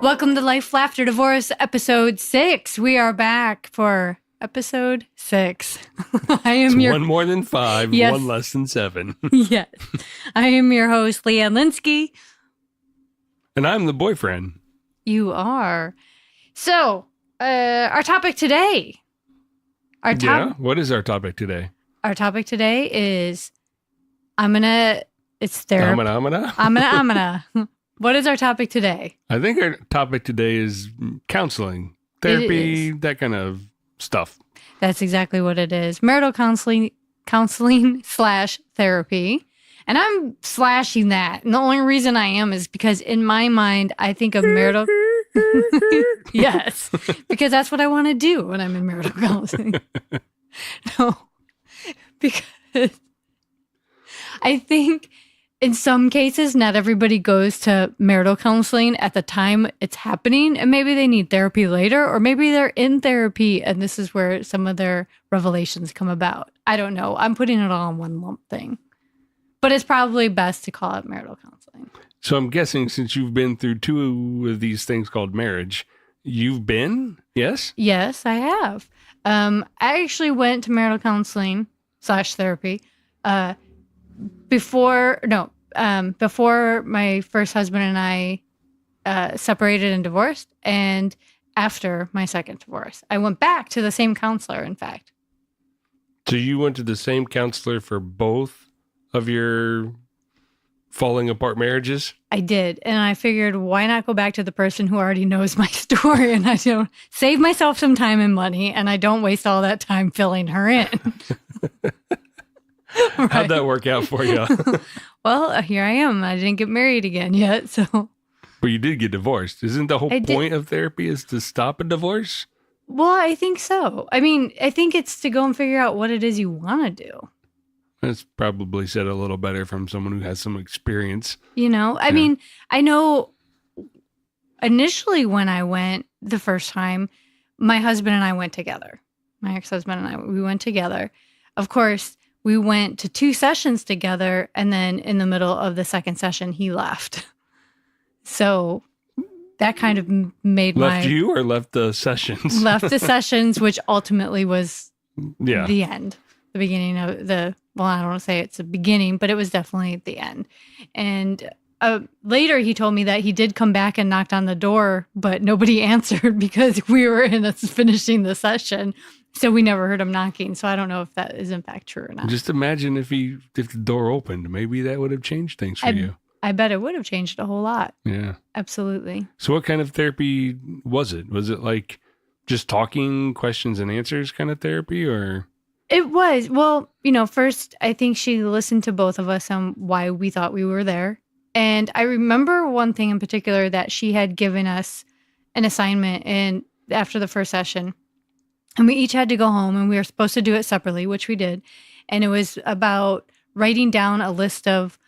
Welcome to Life, Laughter, Divorce, episode 6. We are back for episode 6. I am it's one more than 5, Yes. one less than 7. Yes. I am your host, Leanne Linsky. And I'm the boyfriend. You are. So, our topic today. What is our topic today? Our topic today is it's therapy. I'm gonna. What is our topic today? I think our topic today is counseling, therapy, that kind of stuff. That's exactly what it is. Marital counseling / therapy. And I'm slashing that. And the only reason I am is because in my mind, I think of marital. Yes, because that's what I want to do when I'm in marital counseling. No, because I think in some cases, not everybody goes to marital counseling at the time it's happening, and maybe they need therapy later, or maybe they're in therapy and this is where some of their revelations come about. I don't know. I'm putting it all in one lump thing, but it's probably best to call it marital counseling. So I'm guessing since you've been through 2 of these things called marriage, you've been, yes? Yes, I have. I actually went to marital counseling / therapy before my first husband and I separated and divorced, and after my second divorce. I went back to the same counselor, in fact. So you went to the same counselor for both of your falling apart marriages? I did. And I figured, why not go back to the person who already knows my story, and I don't save myself some time and money, and I don't waste all that time filling her in. Right. How'd that work out for you? Well, here I am. I didn't get married again yet, so. But you did get divorced. Isn't the whole point of therapy is to stop a divorce? Well, I think so. I mean, I think it's to go and figure out what it is you want to do. That's probably said a little better from someone who has some experience. You know, I mean, I know initially when I went the first time, my husband and I went together. My ex-husband and we went together. Of course, we went to 2 sessions together, and then in the middle of the second session, he left. So that kind of made Left you or left the sessions? Left the sessions, which ultimately was the end. The beginning of I don't want to say it's the beginning, but it was definitely the end. And later he told me that he did come back and knocked on the door, but nobody answered because we were finishing the session. So we never heard him knocking. So I don't know if that is in fact true or not. Just imagine if the door opened, maybe that would have changed things for you. I bet it would have changed a whole lot. Yeah. Absolutely. So what kind of therapy was it? Was it like just talking, questions and answers kind of therapy, or? It was. Well, first, I think she listened to both of us on why we thought we were there. And I remember one thing in particular that she had given us an assignment after the first session. And we each had to go home, and we were supposed to do it separately, which we did. And it was about writing down a list of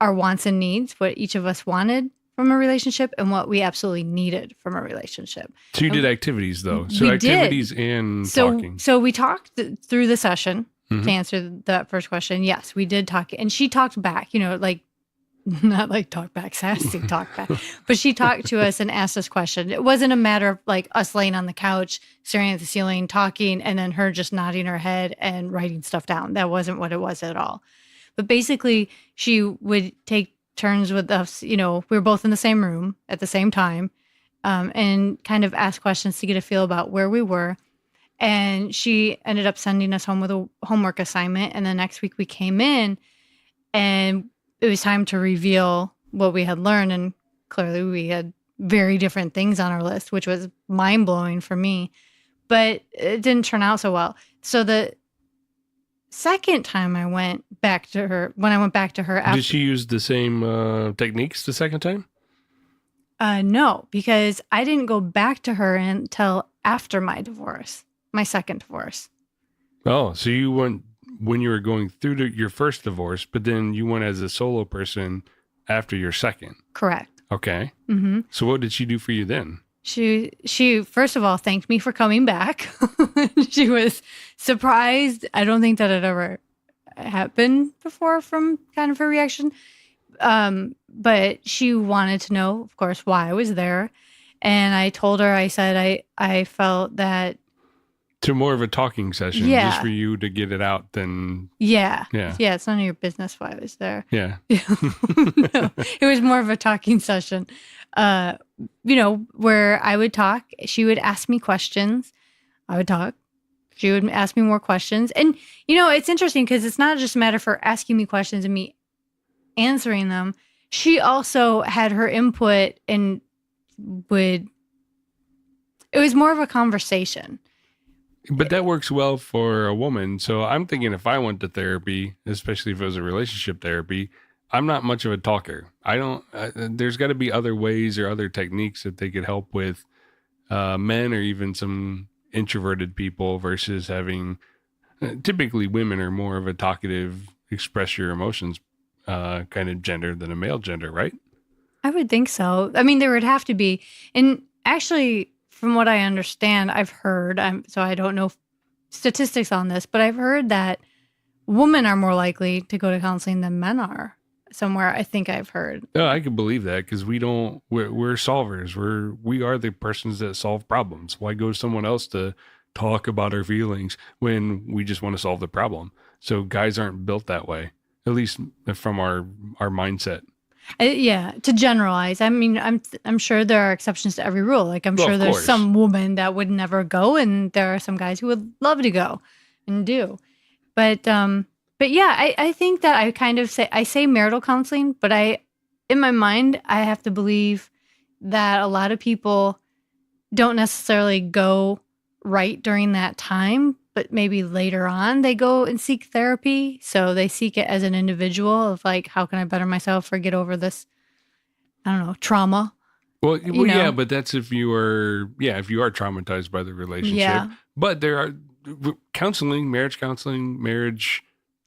our wants and needs, what each of us wanted from a relationship and what we absolutely needed from a relationship. So you did activities, though. So we activities did. And talking. So we talked through the session to answer that first question. Yes, we did talk. And she talked back, not like talk back, sassy talk back, but she talked to us and asked us questions. It wasn't a matter of like us laying on the couch, staring at the ceiling, talking, and then her just nodding her head and writing stuff down. That wasn't what it was at all. But basically, she would take turns with us. We were both in the same room at the same time, and kind of ask questions to get a feel about where we were. And she ended up sending us home with a homework assignment. And the next week we came in, and it was time to reveal what we had learned. And clearly we had very different things on our list, which was mind-blowing for me. But it didn't turn out so well. So the second time I went back to her, after, did she use the same techniques the second time? No, because I didn't go back to her until after my second divorce. Oh, so you went when you were going through your first divorce, but then you went as a solo person after your second. Correct. Okay. Mm-hmm. So what did she do for you then? She first of all thanked me for coming back. She was surprised. I don't think that had ever happened before from kind of her reaction. But she wanted to know, of course, why I was there. And I told her, I said, I felt that. To more of a talking session, just for you to get it out than. Yeah. It's none of your business why I was there. Yeah. No, it was more of a talking session, where I would talk. She would ask me questions. I would talk. She would ask me more questions. And, it's interesting because it's not just a matter for asking me questions and me answering them. She also had her input and it was more of a conversation. But that works well for a woman. So I'm thinking if I went to therapy, especially if it was a relationship therapy, I'm not much of a talker. There's got to be other ways or other techniques that they could help with men or even some introverted people versus having, typically women are more of a talkative, express your emotions kind of gender than a male gender, right? I would think so. I mean, there would have to be. And actually, from what I understand, I've heard, so I don't know statistics on this, but I've heard that women are more likely to go to counseling than men are. Somewhere, I think I've heard. Oh, I can believe that because we're solvers. We are the persons that solve problems. Why go to someone else to talk about our feelings when we just want to solve the problem? So guys aren't built that way, at least from our mindset. To generalize. I mean, I'm sure there are exceptions to every rule. Like I'm sure there's some woman that would never go, and there are some guys who would love to go and do. But yeah, I think that I kind of say marital counseling, but in my mind, I have to believe that a lot of people don't necessarily go right during that time, but maybe later on they go and seek therapy. So they seek it as an individual of like, how can I better myself or get over this, I don't know, trauma. Well, yeah, but that's if you are traumatized by the relationship. Yeah. But there are counseling, marriage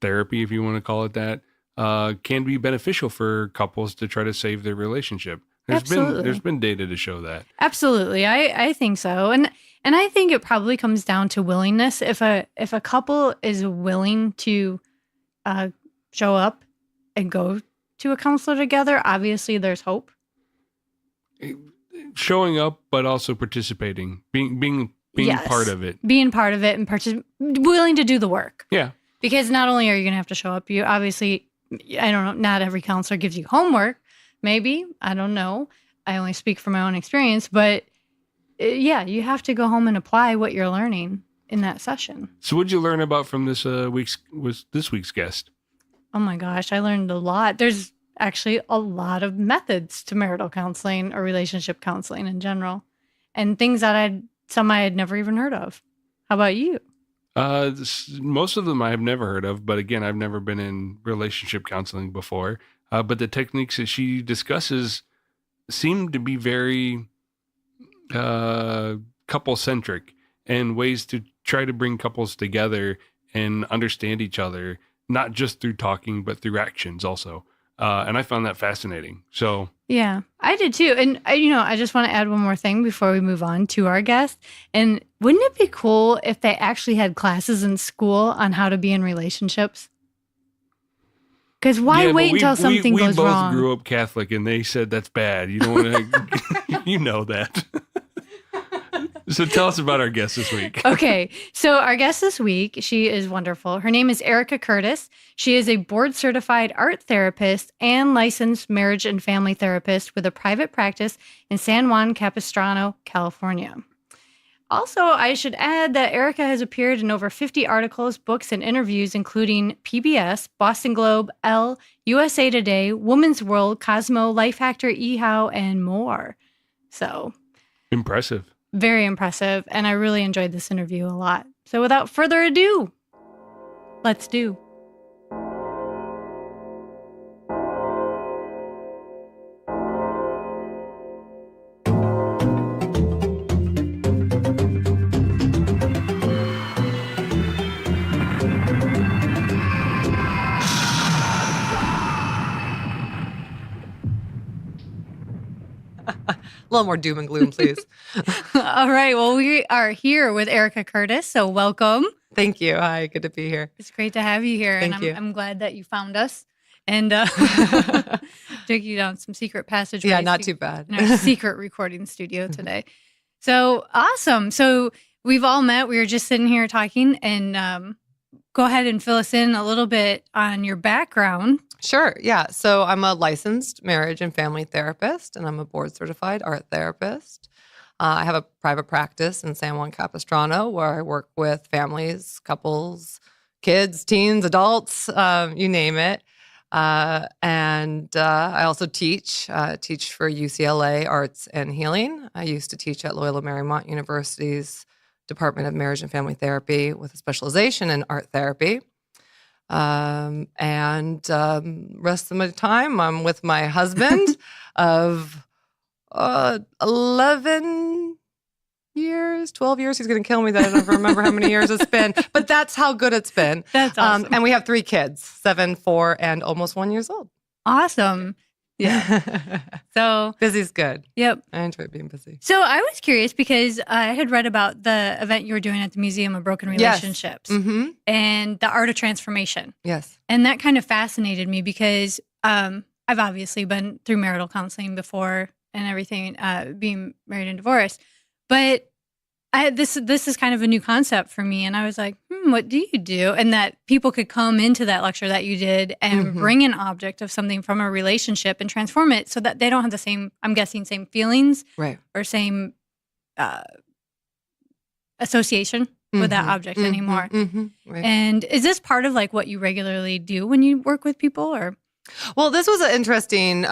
therapy, if you want to call it that, can be beneficial for couples to try to save their relationship. There's been data to show that. Absolutely. I think so. And I think it probably comes down to willingness. If a couple is willing to show up and go to a counselor together, obviously there's hope. Showing up, but also participating, being part of it. Being part of it and willing to do the work. Yeah. Because not only are you going to have to show up, you obviously, I don't know, not every counselor gives you homework. Maybe. I don't know. I only speak from my own experience. But yeah, you have to go home and apply what you're learning in that session. So what did you learn about from this week's guest? Oh my gosh, I learned a lot. There's actually a lot of methods to marital counseling or relationship counseling in general. And things that I had never even heard of. How about you? Most of them I have never heard of, but again, I've never been in relationship counseling before. But the techniques that she discusses seem to be very couple-centric and ways to try to bring couples together and understand each other, not just through talking, but through actions also. And I found that fascinating. So yeah, I did too. And I just want to add one more thing before we move on to our guest. And wouldn't it be cool if they actually had classes in school on how to be in relationships? Because why wait until something goes wrong? We both grew up Catholic, and they said that's bad. You don't want to, you know that. So tell us about our guest this week. Okay. So our guest this week, she is wonderful. Her name is Erica Curtis. She is a board-certified art therapist and licensed marriage and family therapist with a private practice in San Juan Capistrano, California. Also, I should add that Erica has appeared in over 50 articles, books, and interviews, including PBS, Boston Globe, Elle, USA Today, Woman's World, Cosmo, Lifehacker, eHow, and more. So impressive. Very impressive. And I really enjoyed this interview a lot. So without further ado, let's do. A little more doom and gloom, please. All right. Well, we are here with Erica Curtis, so welcome. Thank you. Hi, good to be here. It's great to have you here. Thank you. I'm glad that you found us. And took you down some secret passageways. Yeah, not too bad. In our secret recording studio today. So awesome. So we've all met. We were just sitting here talking, and go ahead and fill us in a little bit on your background. Sure. Yeah. So I'm a licensed marriage and family therapist, and I'm a board certified art therapist. I have a private practice in San Juan Capistrano where I work with families, couples, kids, teens, adults, you name it. And I also teach for UCLA Arts and Healing. I used to teach at Loyola Marymount University's Department of Marriage and Family Therapy with a specialization in art therapy. Rest of my time, I'm with my husband of 11 years, 12 years. He's going to kill me that I don't remember how many years it's been, but that's how good it's been. That's awesome. And we have 3 kids, 7, 4, and almost 1 years old. Awesome. Yeah. So busy's good. Yep. I enjoy being busy. So I was curious because I had read about the event you were doing at the Museum of Broken Relationships and the art of transformation. Yes. And that kind of fascinated me because I've obviously been through marital counseling before and everything, being married and divorced. But this is kind of a new concept for me. And I was like, what do you do? And that people could come into that lecture that you did and bring an object of something from a relationship and transform it so that they don't have the same, I'm guessing, same feelings or same association with that object anymore. Right. And is this part of like what you regularly do when you work with people, or? Well, this was an interesting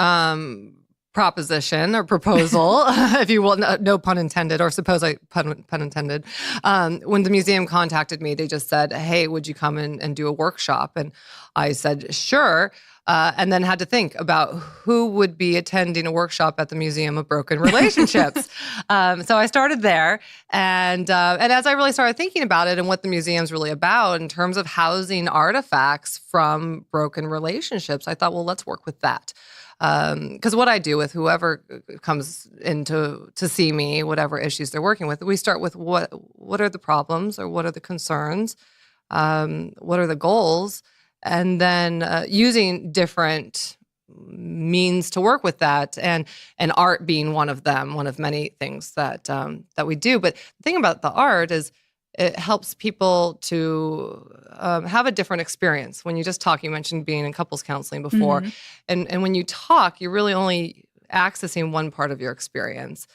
proposition or proposal, if you will, no pun intended, or suppose I pun intended. When the museum contacted me, they just said, hey, would you come in and do a workshop? And I said, sure. And then had to think about who would be attending a workshop at the Museum of Broken Relationships. So I started there. And as I really started thinking about it and what the museum's really about in terms of housing artifacts from broken relationships, I thought, well, let's work with that. Because what I do with whoever comes in to see me, whatever issues they're working with, we start with what are the problems or what are the concerns, what are the goals, and then using different means to work with that, and art being one of them, one of many things that we do. But the thing about the art is it helps people to have a different experience. When you just talk, you mentioned being in couples counseling before, and when you talk, you're really only accessing one part of your experience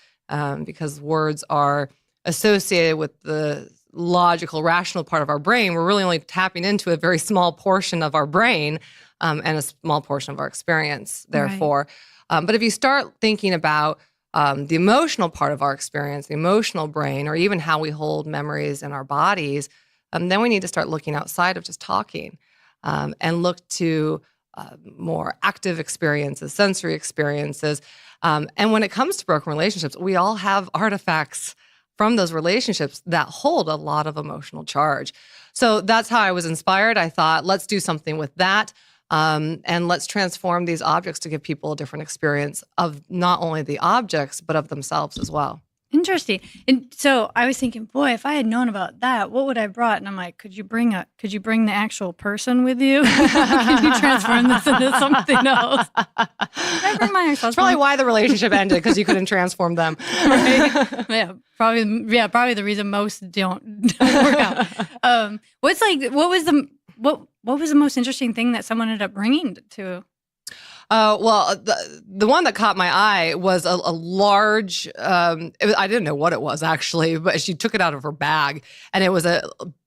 because words are associated with the logical, rational part of our brain. We're really only tapping into a very small portion of our brain and a small portion of our experience, therefore. But if you start thinking about the emotional part of our experience, the emotional brain, or even how we hold memories in our bodies, then we need to start looking outside of just talking and look to more active experiences, sensory experiences. And when it comes to broken relationships, we all have artifacts from those relationships that hold a lot of emotional charge. So that's how I was inspired. I thought, let's do something with that. And let's transform these objects to give people a different experience of not only the objects, but of themselves as well. Interesting. And so I was thinking, boy, if I had known about that, what would I have brought? And I'm like, could you bring the actual person with you? Could you transform this into something else? Could I bring my ex-husband? That's probably why the relationship ended, because you couldn't transform them. Right? Probably the reason most don't work out. What was the most interesting thing that someone ended up bringing to? Well, the one that caught my eye was a large, I didn't know what it was actually, but she took it out of her bag, and it was a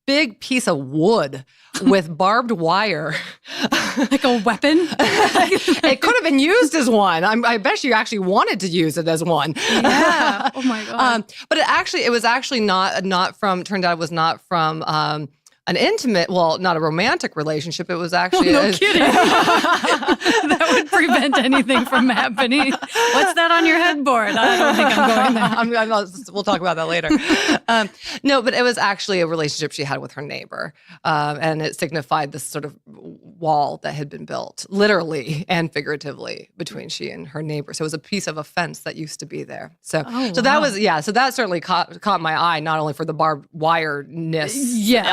big piece of wood with barbed wire. Like a weapon? It could have been used as one. I bet she actually wanted to use it as one. Yeah. Oh my God. But it was actually not from, turned out it was not from, an intimate, well, not a romantic relationship. It was actually no kidding. That would prevent anything from happening. What's that on your headboard? I don't think I'm going there. We'll talk about that later. No, but it was actually a relationship she had with her neighbor, and it signified this sort of wall that had been built, literally and figuratively, between she and her neighbor. So it was a piece of a fence that used to be there. So that was, so that certainly caught my eye, not only for the barbed wire-ness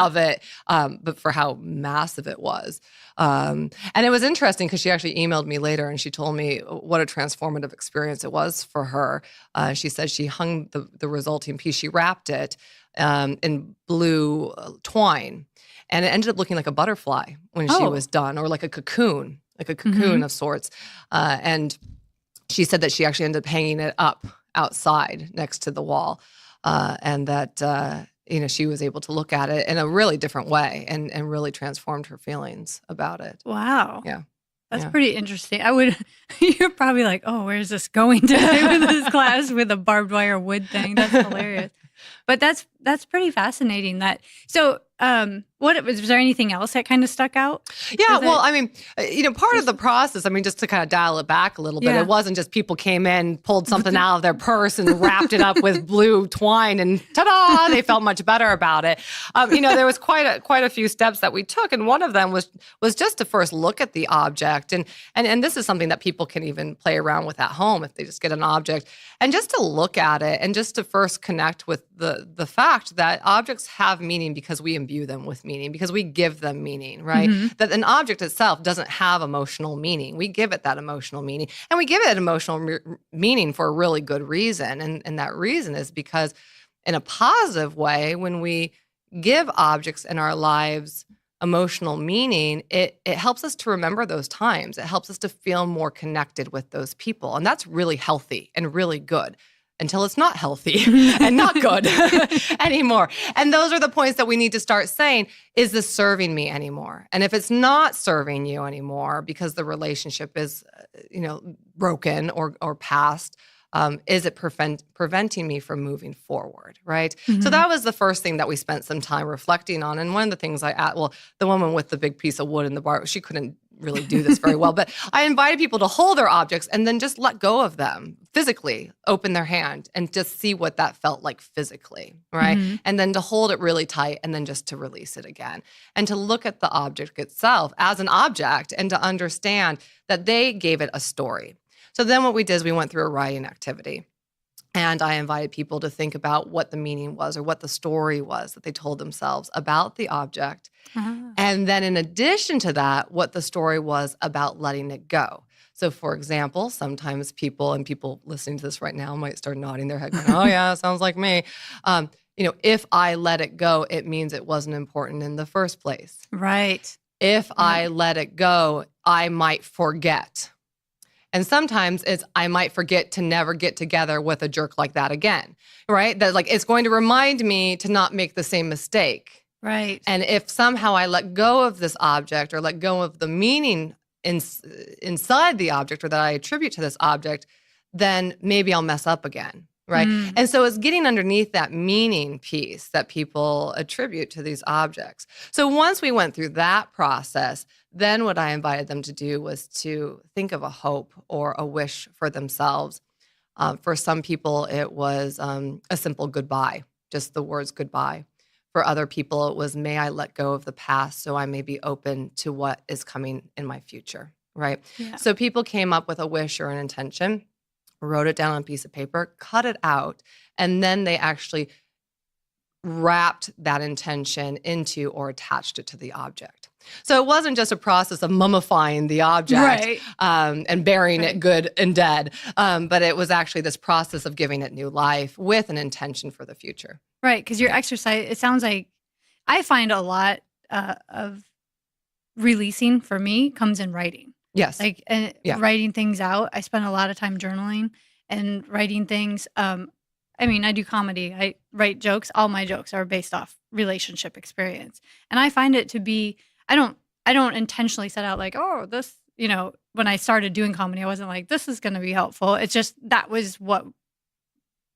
of it, but for how massive it was. And it was interesting because she actually emailed me later and she told me what a transformative experience it was for her. She said she hung the resulting piece, she wrapped it in blue twine. And it ended up looking like a butterfly when she was done, or like a cocoon of sorts. And she said that she actually ended up hanging it up outside next to the wall, and that she was able to look at it in a really different way and really transformed her feelings about it. Wow. Yeah. That's pretty interesting. You're probably like, oh, where's this going today with this class with a barbed wire wood thing? That's hilarious. But that's pretty fascinating. Was there anything else that kind of stuck out? Yeah, well, I mean, part of the process, just to kind of dial it back a little bit, it wasn't just people came in, pulled something out of their purse and wrapped it up with blue twine and ta-da, they felt much better about it. There was quite a few steps that we took, and one of them was just to first look at the object. And this is something that people can even play around with at home if they just get an object, and just to look at it and just to first connect with the fact that objects have meaning because we imbue them with meaning, because we give them meaning, right? Mm-hmm. That an object itself doesn't have emotional meaning. We give it that emotional meaning, and we give it emotional meaning for a really good reason. And that reason is because in a positive way, when we give objects in our lives emotional meaning, it helps us to remember those times. It helps us to feel more connected with those people. And that's really healthy and really good, until it's not healthy and not good anymore. And those are the points that we need to start saying, is this serving me anymore? And if it's not serving you anymore because the relationship is, broken or past, is it preventing me from moving forward, right? Mm-hmm. So that was the first thing that we spent some time reflecting on. And one of the things the woman with the big piece of wood in the bar, she couldn't really do this very well, but I invited people to hold their objects and then just let go of them physically, open their hand and just see what that felt like physically, right? Mm-hmm. And then to hold it really tight and then just to release it again. And to look at the object itself as an object and to understand that they gave it a story. So then what we did is we went through a writing activity. And I invited people to think about what the meaning was or what the story was that they told themselves about the object. Uh-huh. And then in addition to that, what the story was about letting it go. So for example, sometimes people listening to this right now might start nodding their head going, oh yeah, sounds like me. If I let it go, it means it wasn't important in the first place. Right. If I let it go, I might forget. And sometimes I might forget to never get together with a jerk like that again, right? That it's going to remind me to not make the same mistake. Right. And if somehow I let go of this object or let go of the meaning inside the object or that I attribute to this object, then maybe I'll mess up again, right? Mm. And so it's getting underneath that meaning piece that people attribute to these objects. So once we went through that process, then what I invited them to do was to think of a hope or a wish for themselves. For some people, it was a simple goodbye, just the words goodbye. For other people, it was, may I let go of the past so I may be open to what is coming in my future, right? Yeah. So people came up with a wish or an intention, wrote it down on a piece of paper, cut it out, and then they actually wrapped that intention into or attached it to the object. So it wasn't just a process of mummifying the object, right, and burying it good and dead, but it was actually this process of giving it new life with an intention for the future. Right, because your exercise, it sounds like, I find a lot of releasing for me comes in writing. Yes. Writing things out. I spend a lot of time journaling and writing things. I do comedy. I write jokes. All my jokes are based off relationship experience. And I find it to be, I don't intentionally set out this, when I started doing comedy, I wasn't like, this is going to be helpful. It's just, that was what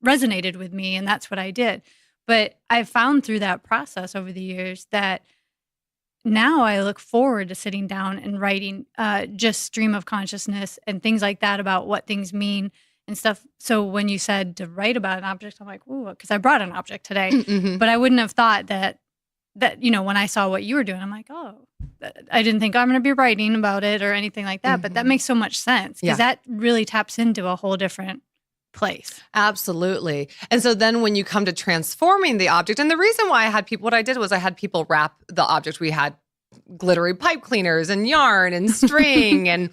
resonated with me. And that's what I did. But I've found through that process over the years that now I look forward to sitting down and writing just stream of consciousness and things like that about what things mean and stuff. So when you said to write about an object, I'm like, ooh, because I brought an object today. Mm-hmm. But I wouldn't have thought that when I saw what you were doing, I'm like, oh, I didn't think I'm going to be writing about it or anything like that, but that makes so much sense because that really taps into a whole different place. Absolutely. And so then when you come to transforming the object, and the reason why I had people, what I did was I had people wrap the object. We had glittery pipe cleaners and yarn and string and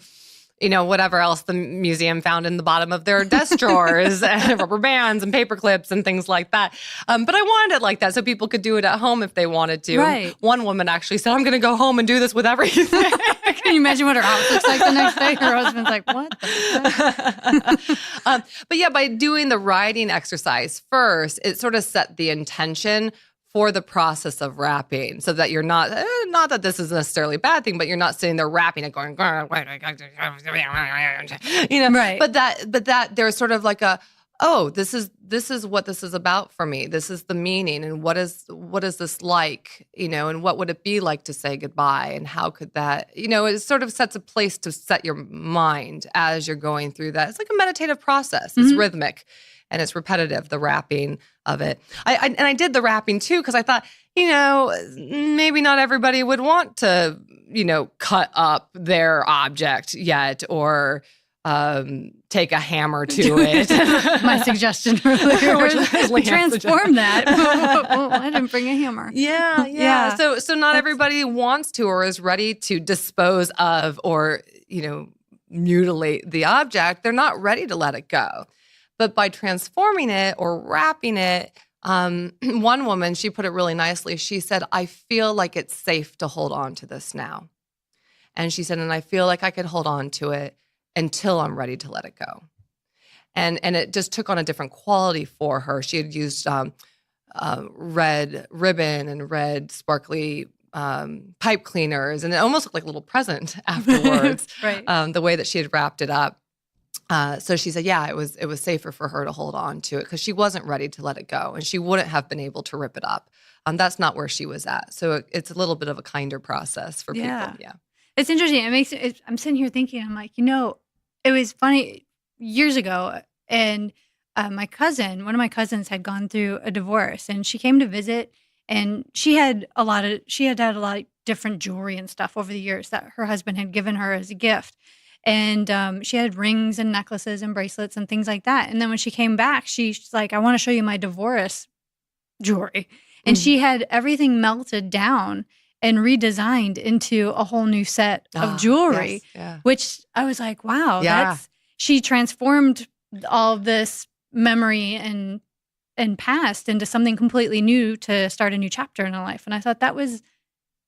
whatever else the museum found in the bottom of their desk drawers, and rubber bands and paper clips and things like that. But I wanted it like that so people could do it at home if they wanted to. Right. One woman actually said, I'm going to go home and do this with everything. Can you imagine what her house looks like the next day? Her husband's like, what the fuck? But yeah, by doing the writing exercise first, it sort of set the intention for the process of wrapping so that you're not that this is necessarily a bad thing, but you're not sitting there wrapping it going, Right. but that there's sort of like this is what this is about for me. This is the meaning. And what is this like, and what would it be like to say goodbye? And how could that, it sort of sets a place to set your mind as you're going through that. It's like a meditative process. It's rhythmic. And it's repetitive, the wrapping of it. I did the wrapping too, because I thought, maybe not everybody would want to, cut up their object yet or take a hammer to it. My suggestion earlier was transform that. Well, I didn't bring a hammer. Yeah. So not everybody wants to or is ready to dispose of or, mutilate the object. They're not ready to let it go. But by transforming it or wrapping it, one woman, she put it really nicely. She said, I feel like it's safe to hold on to this now. And she said, and I feel like I can hold on to it until I'm ready to let it go. And it just took on a different quality for her. She had used red ribbon and red sparkly pipe cleaners, and it almost looked like a little present afterwards, Right. The way that she had wrapped it up. So she said, yeah, it was safer for her to hold on to it because she wasn't ready to let it go and she wouldn't have been able to rip it up. That's not where she was at. So it's a little bit of a kinder process for people. Yeah. It's interesting. I'm sitting here thinking, I'm like, it was funny years ago. And one of my cousins had gone through a divorce and she came to visit and she had had a lot of different jewelry and stuff over the years that her husband had given her as a gift. And she had rings and necklaces and bracelets and things like that. And then when she came back, she's like, I want to show you my divorce jewelry. And she had everything melted down and redesigned into a whole new set of jewelry, which I was like, wow, she transformed all of this memory and past into something completely new to start a new chapter in her life. And I thought that was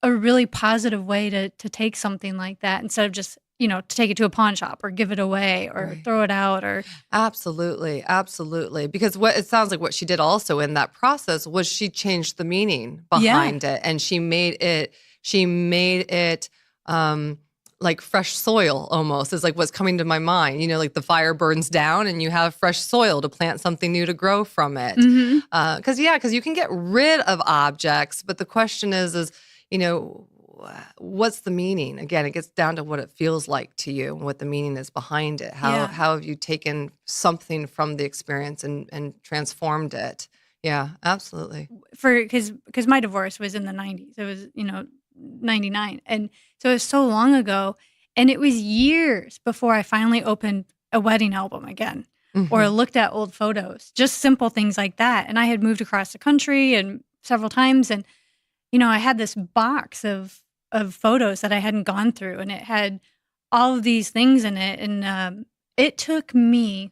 a really positive way to take something like that instead of just to take it to a pawn shop or give it away or throw it out or. Absolutely. Because what it sounds like what she did also in that process was she changed the meaning behind it and she made it like fresh soil almost is like what's coming to my mind, like the fire burns down and you have fresh soil to plant something new to grow from it. Because you can get rid of objects, but the question is, what's the meaning? Again, it gets down to what it feels like to you and what the meaning is behind it. How have you taken something from the experience and transformed it? Yeah, absolutely. Because my divorce was in the 90s. It was, 99. And so it was so long ago. And it was years before I finally opened a wedding album again or looked at old photos, just simple things like that. And I had moved across the country and several times. And, I had this box of photos that I hadn't gone through, and it had all of these things in it. And it took me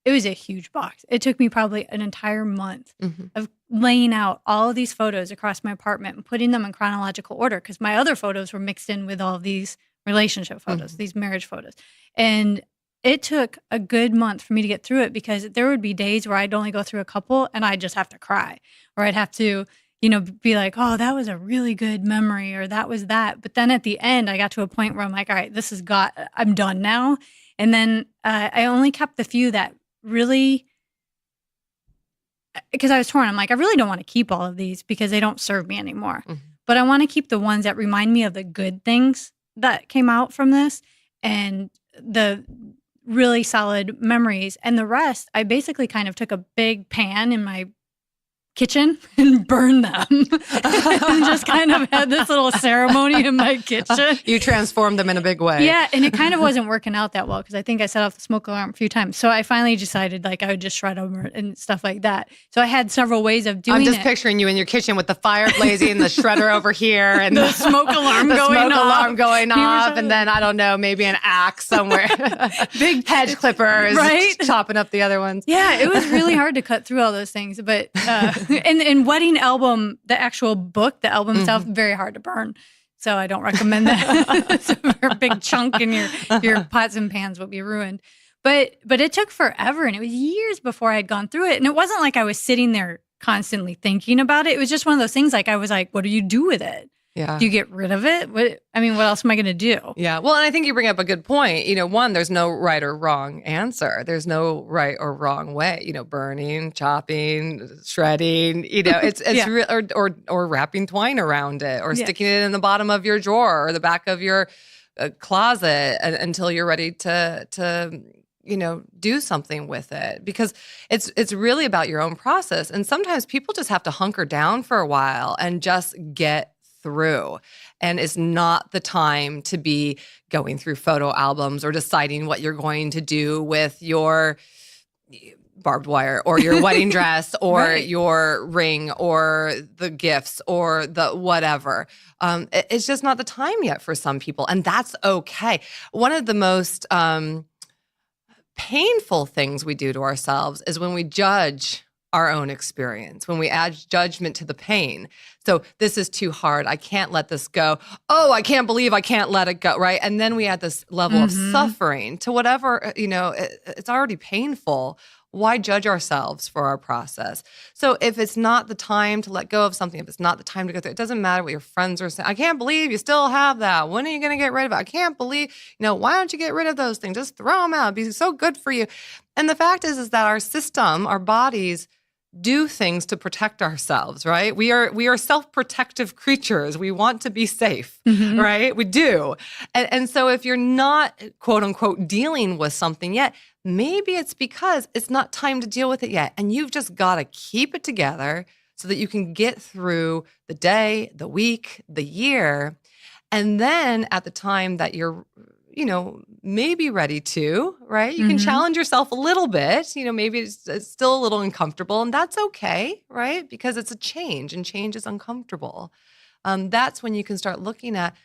it was a huge box. It took me probably an entire month of laying out all of these photos across my apartment and putting them in chronological order because my other photos were mixed in with all of these relationship photos, these marriage photos. And it took a good month for me to get through it because there would be days where I'd only go through a couple and I'd just have to cry or I'd have to be like, oh, that was a really good memory or that was that. But then at the end, I got to a point where I'm like, all right, I'm done now. And then I only kept the few that really, because I was torn. I'm like, I really don't want to keep all of these because they don't serve me anymore. But I want to keep the ones that remind me of the good things that came out from this and the really solid memories. And the rest, I basically kind of took a big pan in my kitchen and burn them. And just kind of had this little ceremony in my kitchen. You transformed them in a big way. Yeah, and it kind of wasn't working out that well because I think I set off the smoke alarm a few times. So I finally decided like I would just shred them and stuff like that. So I had several ways of doing it. I'm just picturing you in your kitchen with the fire blazing, the shredder over here, and the smoke alarm going off, and then I don't know, maybe an axe somewhere, big hedge clippers, right? Chopping up the other ones. Yeah, it was really hard to cut through all those things, but and wedding album, the actual book, the album itself, very hard to burn. So I don't recommend that. So a big chunk in your pots and pans will be ruined. But it took forever, and it was years before I had gone through it. And it wasn't like I was sitting there constantly thinking about it. It was just one of those things like I was like, what do you do with it? Yeah. Do you get rid of it? What else am I going to do? Yeah. Well, and I think you bring up a good point. One, there's no right or wrong answer. There's no right or wrong way. Burning, chopping, shredding. It's real, or wrapping twine around it, or sticking it in the bottom of your drawer or the back of your closet until you're ready to do something with it, because it's really about your own process. And sometimes people just have to hunker down for a while and just get through. And it's not the time to be going through photo albums or deciding what you're going to do with your barbed wire or your wedding dress or right. your ring or the gifts or the whatever. It's just not the time yet for some people. And that's okay. One of the most painful things we do to ourselves is when we judge our own experience, when we add judgment to the pain. So this is too hard. I can't let this go. Oh, I can't believe I can't let it go, right? And then we add this level of suffering to whatever, it's already painful. Why judge ourselves for our process? So if it's not the time to let go of something, if it's not the time to go through, it doesn't matter what your friends are saying. I can't believe you still have that. When are you going to get rid of it? I can't believe, why don't you get rid of those things? Just throw them out. It'd be so good for you. And the fact is that our system, our bodies, do things to protect ourselves, right? We are self-protective creatures. We want to be safe, right? We do. And so if you're not, quote unquote, dealing with something yet, maybe it's because it's not time to deal with it yet. And you've just got to keep it together so that you can get through the day, the week, the year. And then at the time that you're maybe ready to, right? You can challenge yourself a little bit. Maybe it's still a little uncomfortable, and that's okay, right? Because it's a change, and change is uncomfortable. That's when you can start looking at,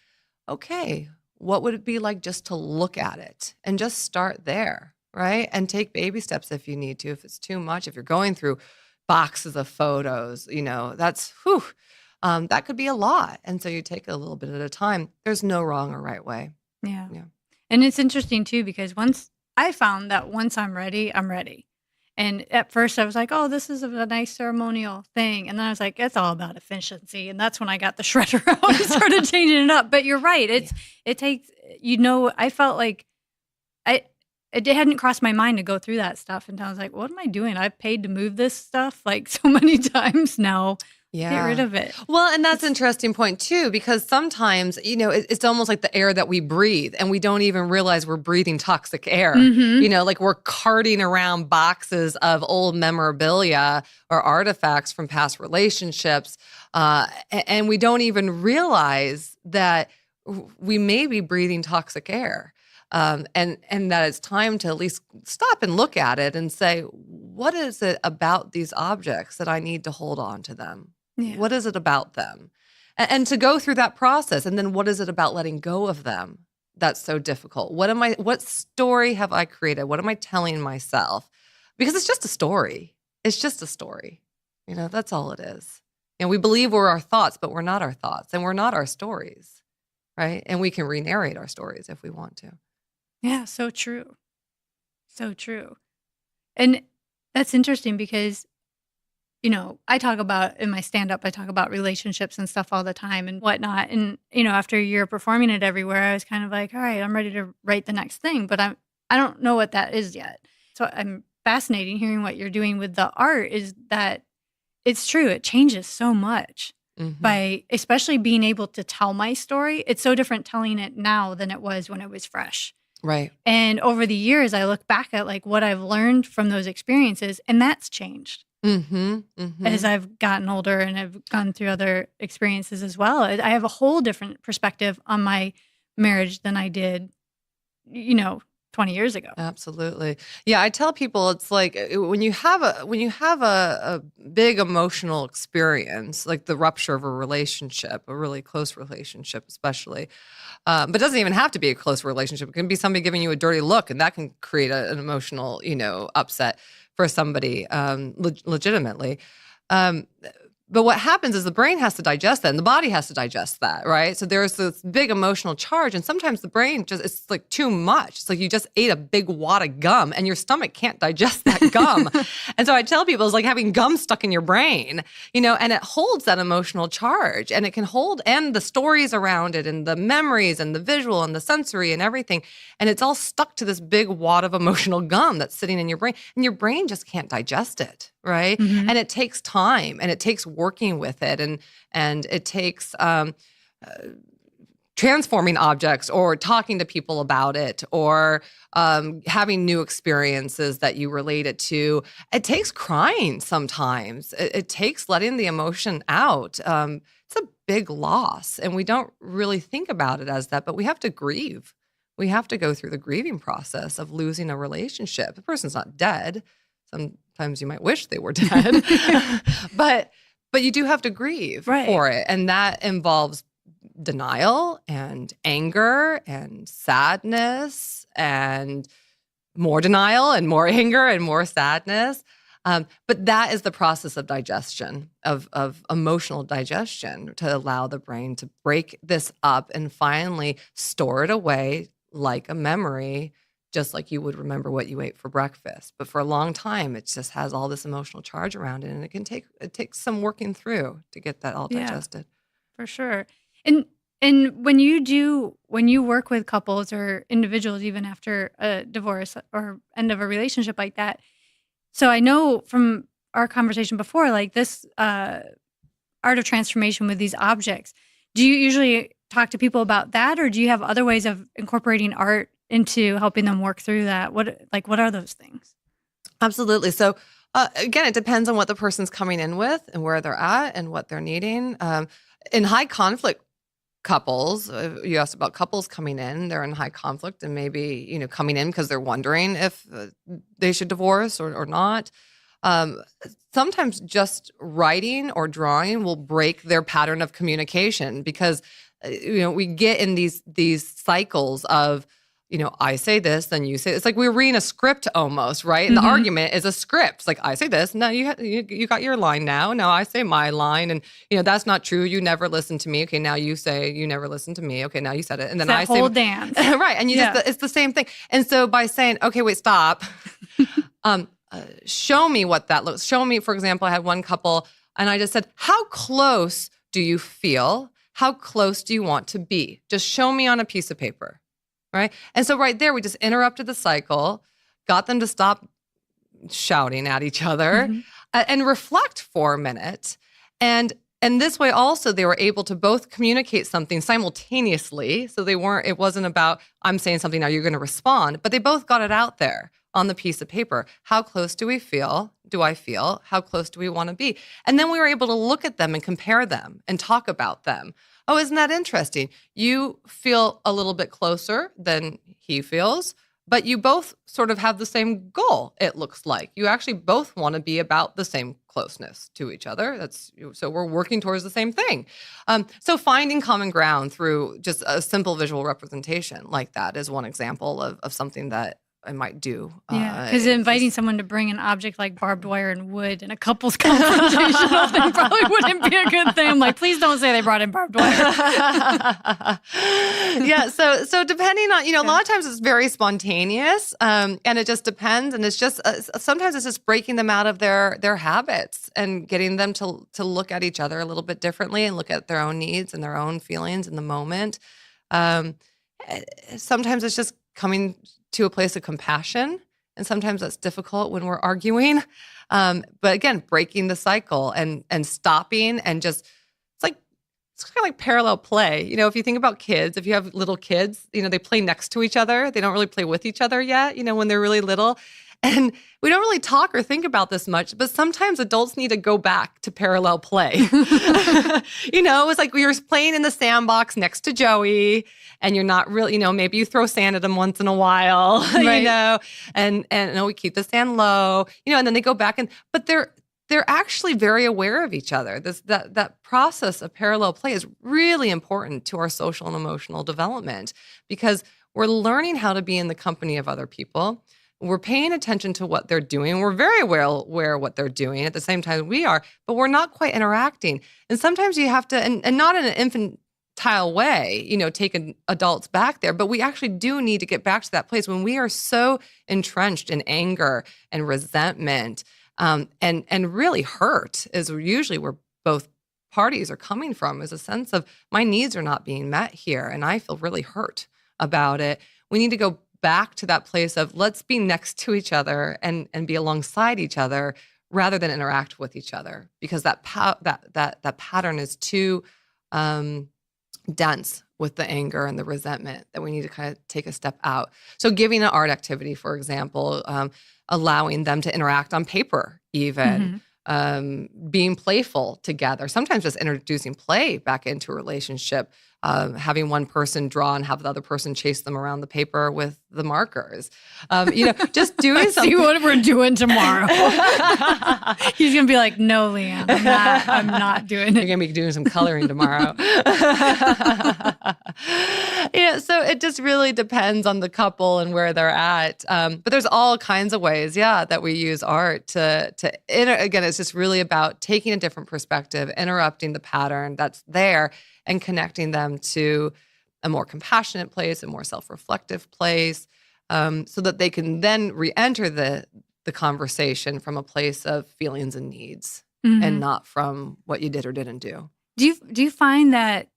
okay, what would it be like just to look at it and just start there, right? And take baby steps if you need to. If it's too much, if you're going through boxes of photos, that's, that could be a lot. And so you take it a little bit at a time. There's no wrong or right way. Yeah. And it's interesting too, because once I'm ready, I'm ready. And at first I was like, oh, this is a nice ceremonial thing. And then I was like, it's all about efficiency. And that's when I got the shredder out and started changing it up. But you're right. It takes, I felt like it hadn't crossed my mind to go through that stuff. And I was like, what am I doing? I've paid to move this stuff like so many times now. Yeah. Get rid of it. Well, and that's an interesting point too, because sometimes, it's almost like the air that we breathe and we don't even realize we're breathing toxic air. Like we're carting around boxes of old memorabilia or artifacts from past relationships. And we don't even realize that we may be breathing toxic air. And that it's time to at least stop and look at it and say, what is it about these objects that I need to hold on to them? Yeah. What is it about them? And to go through that process. And then what is it about letting go of them that's so difficult? What story have I created? What am I telling myself? Because it's just a story. It's just a story. That's all it is. And we believe we're our thoughts, but we're not our thoughts and we're not our stories, right? And we can re-narrate our stories if we want to. Yeah, so true. So true. And that's interesting because I talk about in my stand-up, I talk about relationships and stuff all the time and whatnot. And, after a year of performing it everywhere, I was kind of like, all right, I'm ready to write the next thing, but I don't know what that is yet. So I'm fascinating hearing what you're doing with the art is that it's true. It changes so much by especially being able to tell my story. It's so different telling it now than it was when it was fresh. Right. And over the years, I look back at like what I've learned from those experiences, and that's changed. as I've gotten older and I've gone through other experiences as well. I have a whole different perspective on my marriage than I did, 20 years ago. Absolutely. Yeah, I tell people it's like when you have a big emotional experience, like the rupture of a relationship, a really close relationship, especially. But it doesn't even have to be a close relationship. It can be somebody giving you a dirty look, and that can create an emotional, upset for somebody legitimately. But what happens is the brain has to digest that and the body has to digest that, right? So there's this big emotional charge, and sometimes the brain it's like too much. It's like you just ate a big wad of gum and your stomach can't digest that gum. And so I tell people it's like having gum stuck in your brain, and it holds that emotional charge, and it can hold, and the stories around it and the memories and the visual and the sensory and everything. And it's all stuck to this big wad of emotional gum that's sitting in your brain, and your brain just can't digest it. Right. Mm-hmm. And it takes time, and it takes working with it, and it takes transforming objects or talking to people about it or having new experiences that you relate it to. It takes crying sometimes. It takes letting the emotion out. It's a big loss, and we don't really think about it as that, but we have to grieve. We have to go through the grieving process of losing a relationship. The person's not dead. Sometimes you might wish they were dead, but you do have to grieve for it. And that involves denial and anger and sadness and more denial and more anger and more sadness. But that is the process of digestion, of emotional digestion, to allow the brain to break this up and finally store it away like a memory, just like you would remember what you ate for breakfast. But for a long time, it just has all this emotional charge around it, and it takes some working through to get that all digested. For sure. And when you work with couples or individuals, even after a divorce or end of a relationship like that, so I know from our conversation before, like this art of transformation with these objects, do you usually talk to people about that, or do you have other ways of incorporating art into helping them work through that? What are those things? Absolutely. So again, it depends on what the person's coming in with and where they're at and what they're needing. In high conflict couples, you asked about couples coming in, they're in high conflict and maybe, coming in because they're wondering if they should divorce or not. Sometimes just writing or drawing will break their pattern of communication because, we get in these cycles of, I say this, then you say, it's like we're reading a script almost, right? And the argument is a script. It's like, I say this, now you got your line now. Now I say my line, and that's not true. You never listened to me. Okay, now you say you never listened to me. Okay, now you said it, and then I say whole dance, right? And it's the same thing. And so by saying, okay, wait, stop, show me what that looks. Show me, for example, I had one couple, and I just said, how close do you feel? How close do you want to be? Just show me on a piece of paper, right? And so right there, we just interrupted the cycle, got them to stop shouting at each other and reflect for a minute. And this way also, they were able to both communicate something simultaneously. So it wasn't about, I'm saying something, now you're going to respond, but they both got it out there on the piece of paper. How close do we feel? Do I feel? How close do we want to be? And then we were able to look at them and compare them and talk about them. Oh, isn't that interesting? You feel a little bit closer than he feels, but you both sort of have the same goal, it looks like. You actually both want to be about the same closeness to each other. So we're working towards the same thing. So finding common ground through just a simple visual representation like that is one example of something that I might do. Yeah, because inviting someone to bring an object like barbed wire and wood in a couple's confrontational thing probably wouldn't be a good thing. I'm like, please don't say they brought in barbed wire. Yeah, so depending on, a lot of times it's very spontaneous, and it just depends. And it's just, sometimes it's just breaking them out of their habits and getting them to look at each other a little bit differently and look at their own needs and their own feelings in the moment. Sometimes it's just coming to a place of compassion. And sometimes that's difficult when we're arguing. But again, breaking the cycle and stopping and just, it's kind of like parallel play. If you think about kids, if you have little kids, they play next to each other. They don't really play with each other yet, when they're really little. And we don't really talk or think about this much, but sometimes adults need to go back to parallel play. It's like you're playing in the sandbox next to Joey and you're not really, maybe you throw sand at him once in a while, Right. and we keep the sand low, and then they go back but they're actually very aware of each other. That process of parallel play is really important to our social and emotional development because we're learning how to be in the company of other people. We're paying attention to what they're doing. We're very aware of what they're doing at the same time we are, but we're not quite interacting. And sometimes you have to, and not in an infantile way, take adults back there, but we actually do need to get back to that place when we are so entrenched in anger and resentment, and really hurt is usually where both parties are coming from, is a sense of my needs are not being met here and I feel really hurt about it. We need to go back to that place of let's be next to each other and be alongside each other rather than interact with each other, because that pattern is too dense with the anger and the resentment that we need to kind of take a step out. So giving an art activity, for example, allowing them to interact on paper even, being playful together, sometimes just introducing play back into a relationship, having one person draw and have the other person chase them around the paper with the markers. Just doing something. See what we're doing tomorrow. He's going to be like, no, Leanne, I'm not doing it. You're going to be doing some coloring tomorrow. So it just really depends on the couple and where they're at. But there's all kinds of ways, that we use art again, it's just really about taking a different perspective, interrupting the pattern that's there, and connecting them to a more compassionate place, a more self-reflective place, so that they can then re-enter the conversation from a place of feelings and needs, and not from what you did or didn't do. Do you find that's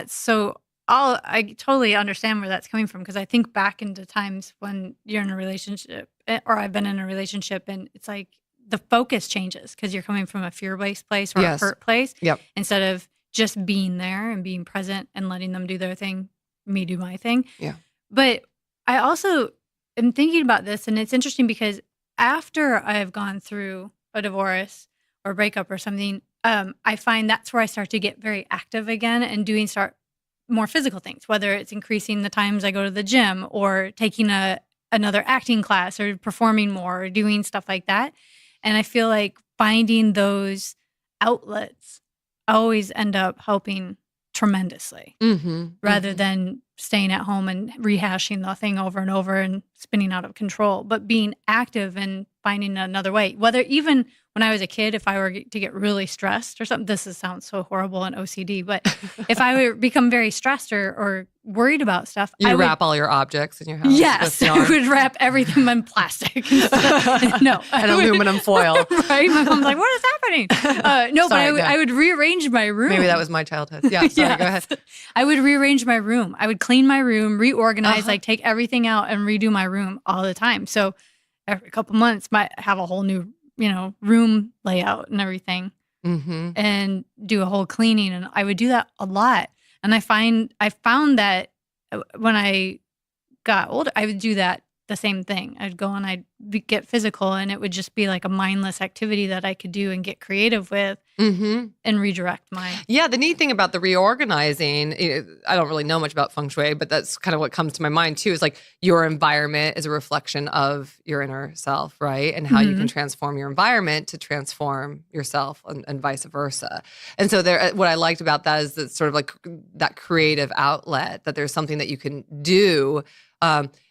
so I totally understand where that's coming from, because I think back into times when you're in a relationship, or I've been in a relationship, and it's like the focus changes because you're coming from a fear-based place or a hurt place, instead of just being there and being present and letting them do their thing, me do my thing. Yeah. But I also am thinking about this, and it's interesting because after I've gone through a divorce or breakup or something, I find that's where I start to get very active again and start more physical things, whether it's increasing the times I go to the gym or taking another acting class or performing more or doing stuff like that. And I feel like finding those outlets always end up helping tremendously, rather than staying at home and rehashing the thing over and over and spinning out of control, but being active and finding another way. Whether even when I was a kid, if I were to get really stressed or something, sounds so horrible and OCD, but if I would become very stressed or worried about stuff, I wrap all your objects in your house. Yes, I would wrap everything in plastic. No, and aluminum foil. Right? My mom's like, "What is happening?" No, Sorry, but I would rearrange my room. Maybe that was my childhood. Yeah, sorry, go ahead. I would rearrange my room. I would clean my room, reorganize, take everything out and redo my room all the time. So every couple months, might have a whole new, room layout and everything, and do a whole cleaning. And I would do that a lot. And I found that when I got older, I would do that the same thing. I'd go and I'd get physical, and it would just be like a mindless activity that I could do and get creative with, and redirect my. Yeah, the neat thing about the reorganizing, I don't really know much about feng shui, but that's kind of what comes to my mind too, is like your environment is a reflection of your inner self, right? And how you can transform your environment to transform yourself, and vice versa. And so what I liked about that is that sort of like that creative outlet, that there's something that you can do.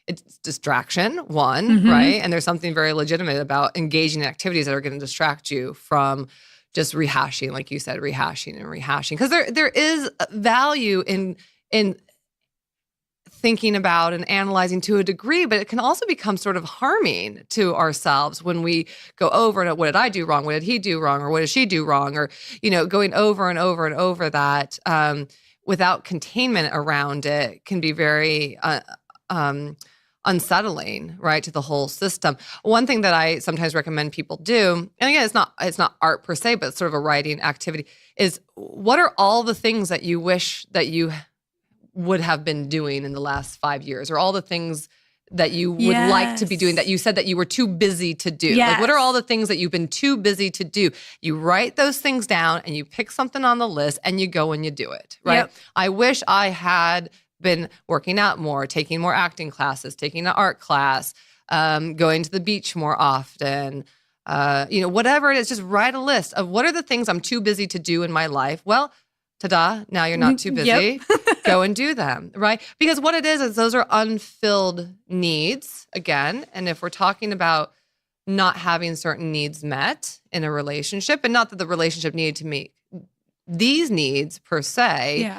It's distraction, one, right? And there's something very legitimate about engaging in activities that are going to distract you from just rehashing, like you said, rehashing. Because there is value in thinking about and analyzing to a degree, but it can also become sort of harming to ourselves when we go over and what did I do wrong? What did he do wrong? Or what did she do wrong? Or, going over and over and over that without containment around it can be very unsettling, right, to the whole system. One thing that I sometimes recommend people do, and again, it's not art per se, but it's sort of a writing activity, is what are all the things that you wish that you would have been doing in the last 5 years, or all the things that you would like to be doing, that you said that you were too busy to do? Yes. Like, what are all the things that you've been too busy to do? You write those things down and you pick something on the list and you go and you do it, right? Yep. I wish I had been working out more, taking more acting classes, taking an art class, going to the beach more often, whatever it is, just write a list of what are the things I'm too busy to do in my life. Well, ta-da, now you're not too busy. Yep. Go and do them, right? Because what it is those are unfilled needs, again. And if we're talking about not having certain needs met in a relationship, and not that the relationship needed to meet these needs per se,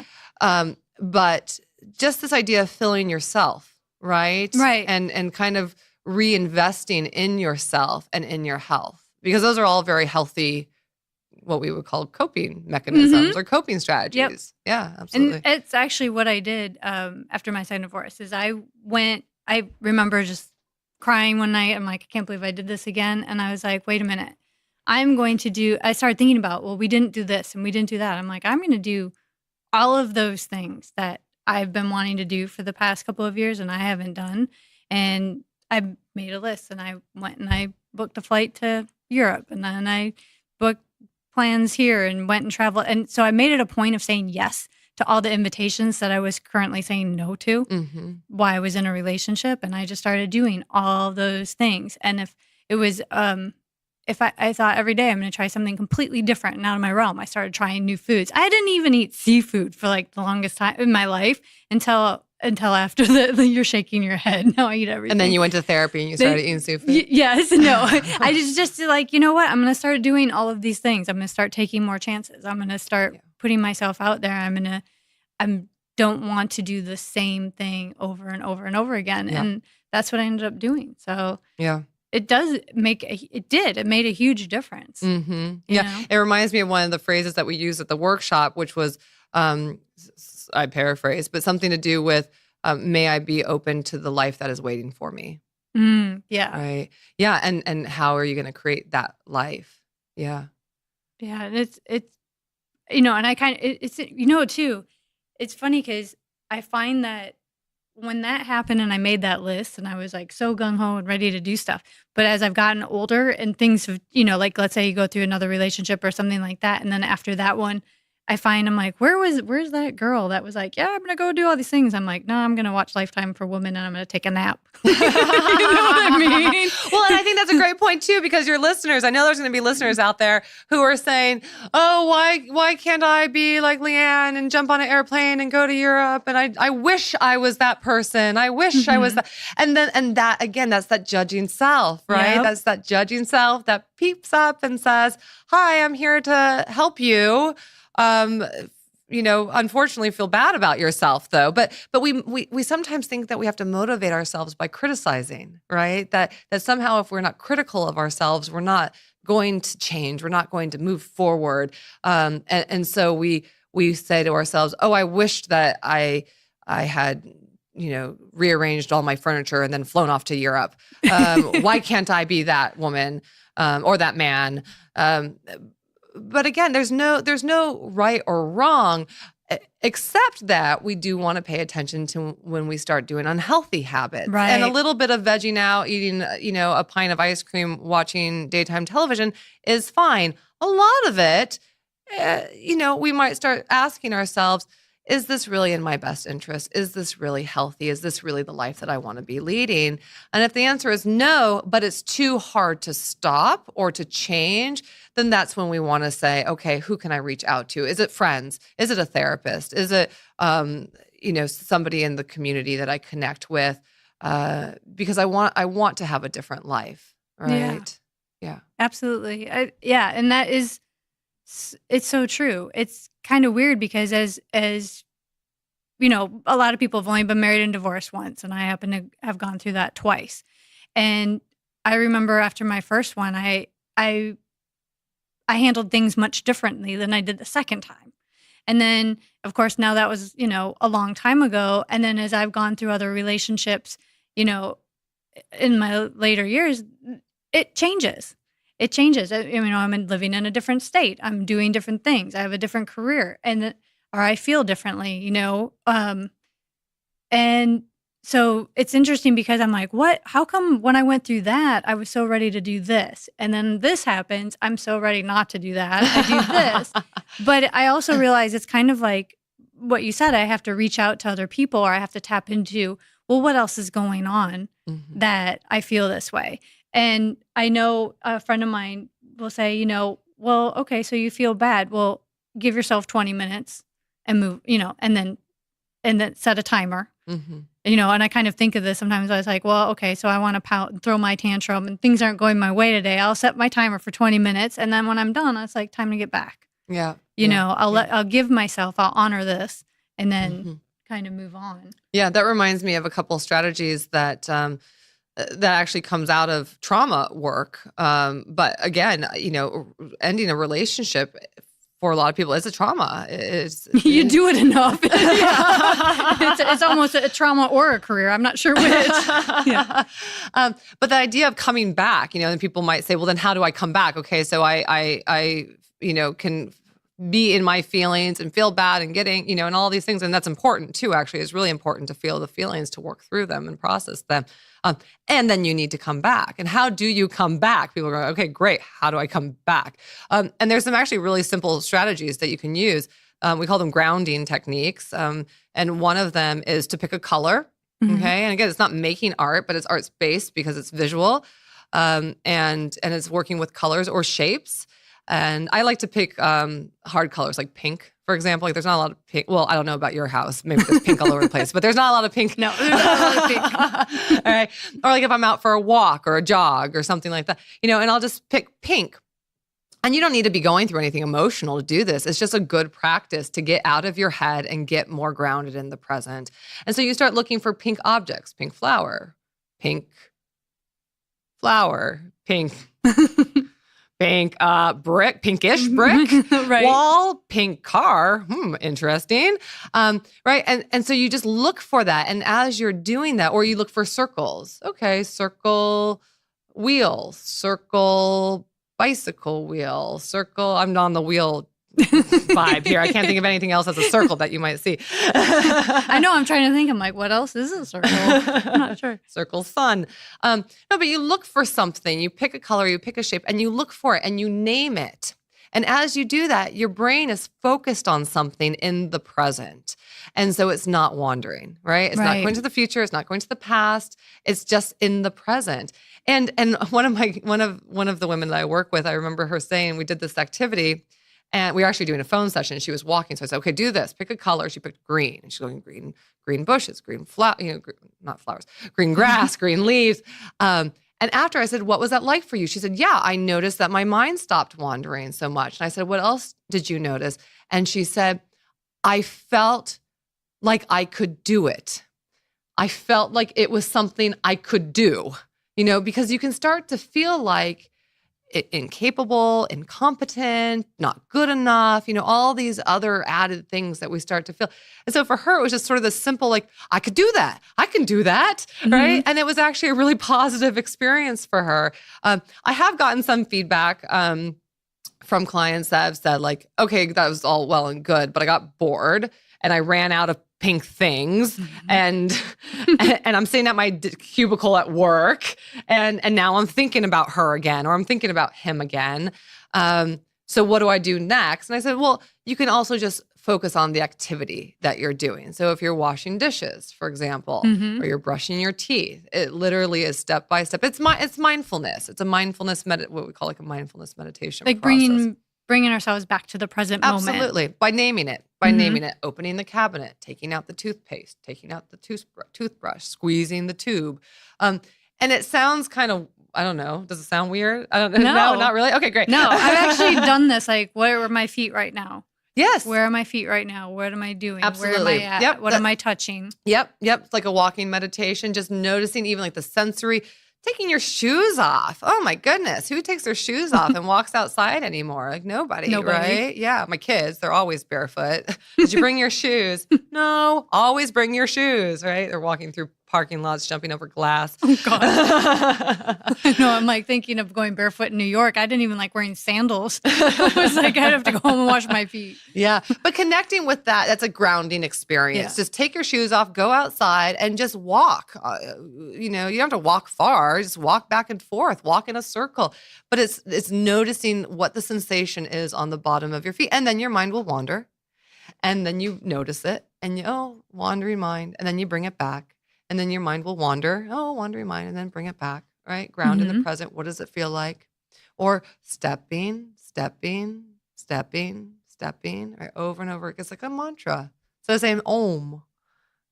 but just this idea of filling yourself, right? Right. And kind of reinvesting in yourself and in your health, because those are all very healthy, what we would call coping mechanisms or coping strategies. Yep. Yeah, absolutely. And it's actually what I did after my second divorce is I remember just crying one night. I'm like, I can't believe I did this again. And I was like, wait a minute. I started thinking about, well, we didn't do this and we didn't do that. I'm like, I'm going to do all of those things that I've been wanting to do for the past couple of years and I haven't done. And I made a list and I went and I booked a flight to Europe and then I booked plans here and went and traveled. And so I made it a point of saying yes to all the invitations that I was currently saying no to while I was in a relationship. And I just started doing all those things. And if it was, if I thought every day I'm going to try something completely different and out of my realm, I started trying new foods. I didn't even eat seafood for like the longest time in my life until after you're shaking your head. Now I eat everything. And then you went to therapy and you started eating seafood? Yes. No. I just like, you know what? I'm going to start doing all of these things. I'm going to start taking more chances. I'm going to start putting myself out there. I don't want to do the same thing over and over and over again. Yeah. And that's what I ended up doing. So it made a huge difference. Mm-hmm. Yeah. It reminds me of one of the phrases that we used at the workshop, which was, I paraphrase, but something to do with, may I be open to the life that is waiting for me. Yeah. Right. Yeah. And how are you going to create that life? Yeah. Yeah. And it's, and I kind of, too, it's funny because I find that when that happened and I made that list and I was like so gung-ho and ready to do stuff, but as I've gotten older and things have, like let's say you go through another relationship or something like that. And then after that one, I find I'm like, where's that girl that was like, yeah, I'm going to go do all these things. I'm like, no, I'm going to watch Lifetime for Women and I'm going to take a nap. You know what I mean? Well, and I think that's a great point too, because your listeners, I know there's going to be listeners out there who are saying, oh, why can't I be like Leanne and jump on an airplane and go to Europe? And I wish I was that person. I wish I was that. And that, again, that's that judging self, right? Yep. That's that judging self that peeps up and says, hi, I'm here to help you. Unfortunately feel bad about yourself though. But we sometimes think that we have to motivate ourselves by criticizing, right? That somehow if we're not critical of ourselves, we're not going to change. We're not going to move forward. And so we say to ourselves, oh, I wished that I had, rearranged all my furniture and then flown off to Europe. Why can't I be that woman, or that man? But again, there's no right or wrong, except that we do want to pay attention to when we start doing unhealthy habits. Right. And a little bit of vegging out, eating, a pint of ice cream, watching daytime television is fine. A lot of it, we might start asking ourselves, is this really in my best interest? Is this really healthy? Is this really the life that I want to be leading? And if the answer is no, but it's too hard to stop or to change, then that's when we want to say, okay, who can I reach out to? Is it friends? Is it a therapist? Is it, somebody in the community that I connect with? Because I want to have a different life, right? Yeah. Absolutely. And that is, it's so true. It's kind of weird because as a lot of people have only been married and divorced once, and I happen to have gone through that twice. And I remember after my first one, I handled things much differently than I did the second time. And then, of course, now that was, a long time ago. And then as I've gone through other relationships, in my later years, it changes. It changes. I'm living in a different state. I'm doing different things. I have a different career or I feel differently, and so it's interesting because I'm like, how come when I went through that, I was so ready to do this? And then this happens, I'm so ready not to do that. I do this. But I also realize it's kind of like what you said, I have to reach out to other people, or I have to tap into, well, what else is going on that I feel this way? And I know a friend of mine will say, well, okay, so you feel bad. Well, give yourself 20 minutes and move, and then set a timer. And I kind of think of this sometimes. I was like, well, okay, so I want to pout and throw my tantrum and things aren't going my way today. I'll set my timer for 20 minutes. And then when I'm done, it's like time to get back. Yeah. I'll give myself, I'll honor this and then kind of move on. Yeah. That reminds me of a couple strategies that actually comes out of trauma work. But again, ending a relationship for a lot of people is a trauma. You do it enough. It's almost a trauma or a career. I'm not sure which. Yeah. But the idea of coming back, and people might say, well, then how do I come back? Okay, so I can be in my feelings and feel bad and getting, and all these things. And that's important too, actually. It's really important to feel the feelings, to work through them and process them. And then you need to come back. And how do you come back? People are going, okay, great. How do I come back? And there's some actually really simple strategies that you can use. We call them grounding techniques. And one of them is to pick a color. Okay. And again, it's not making art, but it's art's based because it's visual. And it's working with colors or shapes. And I like to pick hard colors like pink, for example. Like there's not a lot of pink. Well, I don't know about your house. Maybe there's pink all over the place, but there's not a lot of pink. No, there's not a lot of pink. All right. Or like if I'm out for a walk or a jog or something like that, and I'll just pick pink. And you don't need to be going through anything emotional to do this. It's just a good practice to get out of your head and get more grounded in the present. And so you start looking for pink objects, pink flower, pink brick, pinkish brick, right. Wall, pink car. Interesting. Right. And so you just look for that. And as you're doing that, or you look for circles. Okay. Circle wheel, circle bicycle wheel, circle. I'm on the wheel vibe here. I can't think of anything else as a circle that you might see. I know. I'm trying to think. I'm like, what else is a circle? I'm not sure. Circle sun. No, but you look for something. You pick a color, you pick a shape, and you look for it and you name it. And as you do that, your brain is focused on something in the present. And so it's not wandering, right? It's not going to the future. It's not going to the past. It's just in the present. And one of the women that I work with, I remember her saying, we did this activity. And we were actually doing a phone session. She was walking. So I said, okay, do this. Pick a color. She picked green. And she's going green bushes, green not flowers, green grass, green leaves. And after I said, what was that like for you? She said, yeah, I noticed that my mind stopped wandering so much. And I said, what else did you notice? And she said, I felt like I could do it. I felt like it was something I could do, because you can start to feel like incapable, incompetent, not good enough, all these other added things that we start to feel. And so for her, it was just sort of this simple, like, I could do that. I can do that, right? And it was actually a really positive experience for her. I have gotten some feedback from clients that have said like, okay, that was all well and good, but I got bored and I ran out of pink things and I'm sitting at my cubicle at work and now I'm thinking about her again, or I'm thinking about him again. So what do I do next? And I said, well, you can also just focus on the activity that you're doing. So if you're washing dishes, for example, or you're brushing your teeth, it literally is step by step. It's mindfulness. It's a mindfulness, what we call like a mindfulness meditation like process. Bringing ourselves back to the present moment. Absolutely. By naming it, opening the cabinet, taking out the toothpaste, taking out the toothbrush, squeezing the tube. And it sounds kind of, I don't know. Does it sound weird? I don't know. No, not really. Okay, great. No, I've actually done this. Like, where are my feet right now? Yes. Where are my feet right now? What am I doing? Absolutely. Where am I at? Yep. What am I touching? Yep. It's like a walking meditation, just noticing even like the sensory, taking your shoes off. Oh my goodness. Who takes their shoes off and walks outside anymore? Like nobody, right? Yeah. My kids, they're always barefoot. Did you bring your shoes? No, always bring your shoes, right? They're walking through parking lots, jumping over glass. Oh, God. No, I'm like thinking of going barefoot in New York. I didn't even like wearing sandals. I was like, I'd have to go home and wash my feet. Yeah. But connecting with that's a grounding experience. Yeah. Just take your shoes off, go outside and just walk. You don't have to walk far. Just walk back and forth, walk in a circle. But it's noticing what the sensation is on the bottom of your feet. And then your mind will wander. And then you notice it and wandering mind. And then you bring it back. And then your mind will wander. Oh, wandering mind. And then bring it back, right? Ground in the present. What does it feel like? Or stepping, right? Over and over. It gets like a mantra. So saying Om,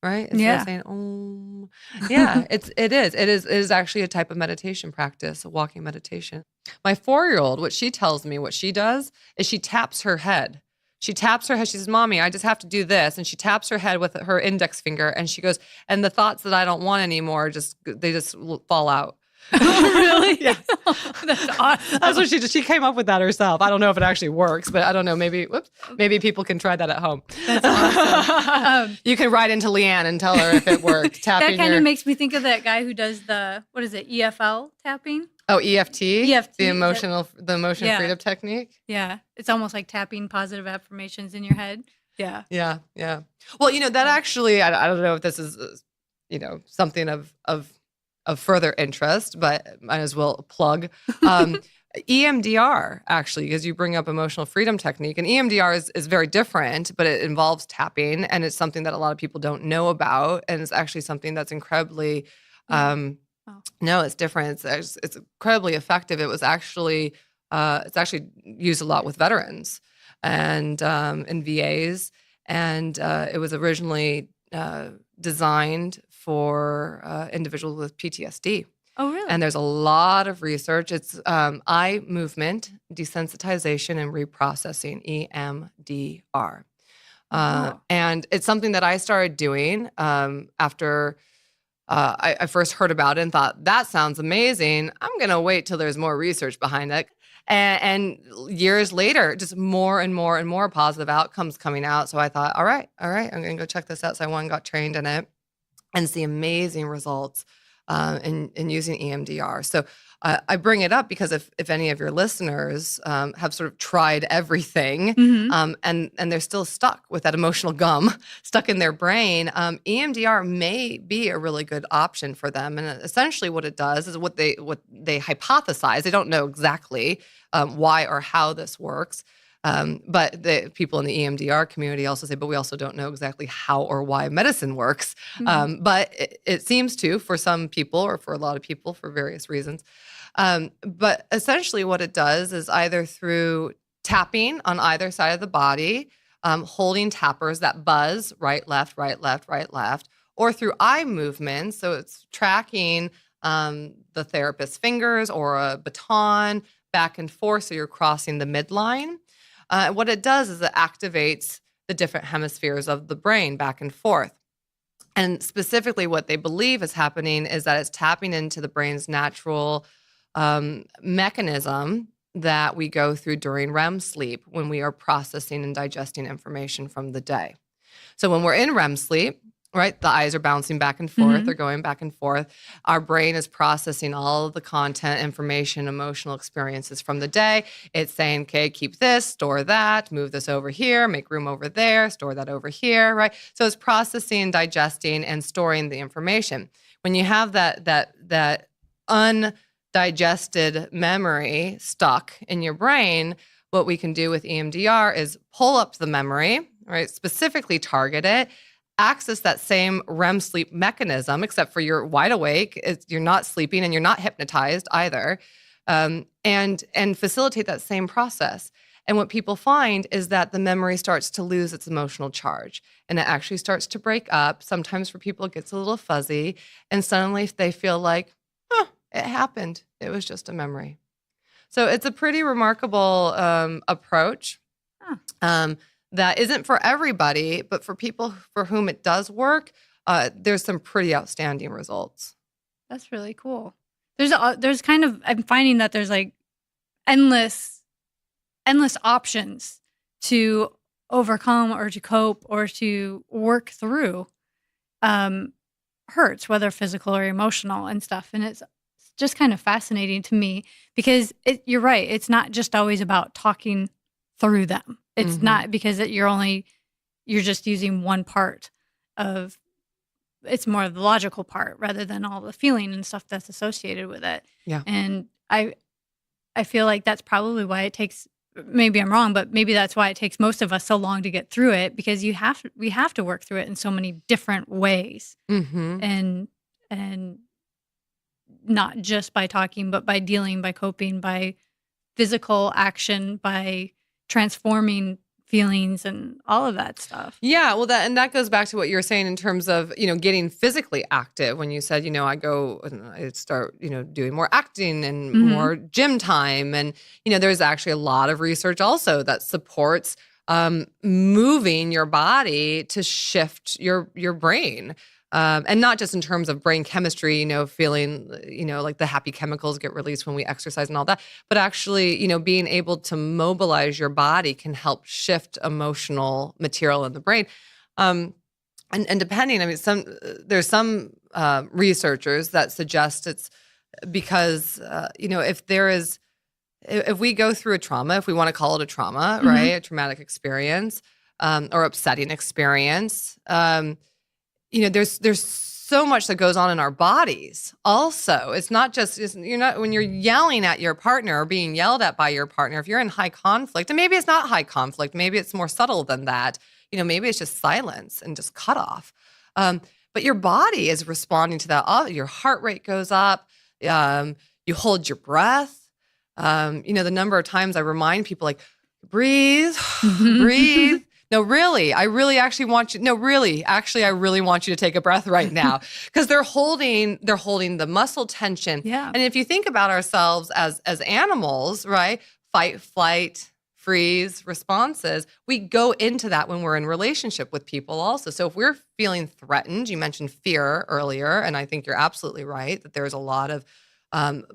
right? Instead of saying Om. Yeah, it is actually a type of meditation practice, a walking meditation. My 4-year-old, what she tells me what she does is she taps her head. She taps her head. She says, Mommy, I just have to do this. And she taps her head with her index finger. And she goes, and the thoughts that I don't want anymore, they just fall out. Really? Yeah. That's awesome. That's what she came up with that herself. I don't know if it actually works, but I don't know. Maybe people can try that at home. That's awesome. You can write into Leanne and tell her if it worked. That kind of makes me think of that guy who does what is it, EFL tapping? Oh, EFT? EFT. The emotion freedom technique? Yeah. It's almost like tapping positive affirmations in your head. Yeah. Yeah. Yeah. Well, that actually, I don't know if this is, something of further interest, but might as well plug EMDR, actually, because you bring up emotional freedom technique. And EMDR is very different, but it involves tapping. And it's something that a lot of people don't know about. And it's actually something that's incredibly no, it's different. It's incredibly effective. It was actually it's actually used a lot with veterans and in VAs, and it was originally designed for individuals with PTSD. Oh, really? And there's a lot of research. It's eye movement desensitization and reprocessing, EMDR. And it's something that I started doing after I first heard about it and thought, that sounds amazing. I'm going to wait till there's more research behind it. And years later, just more and more and more positive outcomes coming out. So I thought, all right, I'm going to go check this out. So I went and got trained in it and see amazing results in using EMDR. So I bring it up because if any of your listeners have sort of tried everything and they're still stuck with that emotional gum stuck in their brain, EMDR may be a really good option for them. And essentially what it does is what they hypothesize. They don't know exactly why or how this works. But the people in the EMDR community also say, but we also don't know exactly how or why medicine works. But it seems to, for some people or for a lot of people for various reasons. But essentially what it does is either through tapping on either side of the body, holding tappers that buzz, right, left, right, left, right, left, or through eye movements. So it's tracking the therapist's fingers or a baton back and forth. So you're crossing the midline. What it does is it activates the different hemispheres of the brain back and forth. And specifically what they believe is happening is that it's tapping into the brain's natural mechanism that we go through during REM sleep when we are processing and digesting information from the day. So when we're in REM sleep, right, the eyes are bouncing back and forth, they're going back and forth. Our brain is processing all of the content, information, emotional experiences from the day. It's saying, okay, keep this, store that, move this over here, make room over there, store that over here, right? So it's processing, digesting, and storing the information. When you have that undigested memory stuck in your brain, what we can do with EMDR is pull up the memory, right, specifically target it, access that same REM sleep mechanism, except for you're wide awake, you're not sleeping, and you're not hypnotized either, and facilitate that same process. And what people find is that the memory starts to lose its emotional charge, and it actually starts to break up. Sometimes for people, it gets a little fuzzy, and suddenly they feel like, it happened. It was just a memory. So it's a pretty remarkable approach. That isn't for everybody, but for people for whom it does work, there's some pretty outstanding results. That's really cool. There's kind of, I'm finding that there's like endless options to overcome or to cope or to work through hurts, whether physical or emotional and stuff. And it's just kind of fascinating to me because you're right. It's not just always about talking through them. It's not because you're just using one part of, it's more of the logical part rather than all the feeling and stuff that's associated with it. Yeah. And I feel like that's probably why it takes, maybe I'm wrong, but maybe that's why it takes most of us so long to get through it, because we have to work through it in so many different ways. And not just by talking, but by dealing, by coping, by physical action, by transforming feelings and all of that stuff. Yeah, well, that goes back to what you were saying in terms of, getting physically active. When you said, I go and I start, doing more acting and more gym time. And, there's actually a lot of research also that supports moving your body to shift your brain. And not just in terms of brain chemistry, feeling, like the happy chemicals get released when we exercise and all that, but actually, being able to mobilize your body can help shift emotional material in the brain. And depending, there's some researchers that suggest it's because, if we go through a trauma, if we want to call it a trauma, right, a traumatic experience, or upsetting experience, there's so much that goes on in our bodies. Also, it's not just, when you're yelling at your partner or being yelled at by your partner, if you're in high conflict, and maybe it's not high conflict, maybe it's more subtle than that, maybe it's just silence and just cut off. But your body is responding to that. Your heart rate goes up. You hold your breath. The number of times I remind people, like, breathe, breathe. No, really, I really want you to take a breath right now, because they're holding the muscle tension. Yeah. And if you think about ourselves as animals, right? Fight, flight, freeze responses, we go into that when we're in relationship with people also. So if we're feeling threatened, you mentioned fear earlier, and I think you're absolutely right that there's a lot of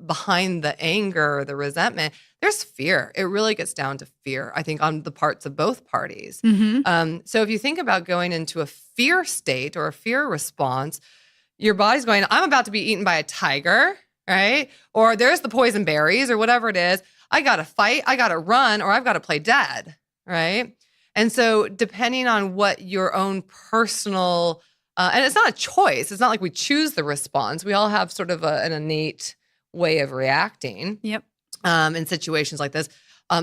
behind the anger, the resentment, there's fear. It really gets down to fear, I think, on the parts of both parties. So if you think about going into a fear state or a fear response, your body's going, I'm about to be eaten by a tiger, right? Or there's the poison berries or whatever it is. I got to fight, I got to run, or I've got to play dead, right? And so depending on what your own personal, and it's not a choice. It's not like we choose the response. We all have sort of an innate way of reacting. Yep. In situations like this.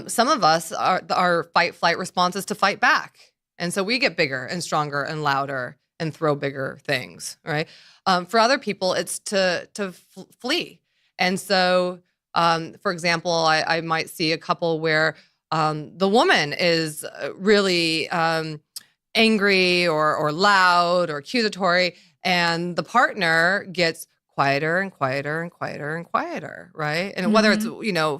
Some of us, our fight flight response is to fight back. And so we get bigger and stronger and louder and throw bigger things, right? For other people, it's to flee. And so, for example, I might see a couple where the woman is really angry or loud or accusatory, and the partner gets quieter and quieter and quieter and quieter, right? And whether it's,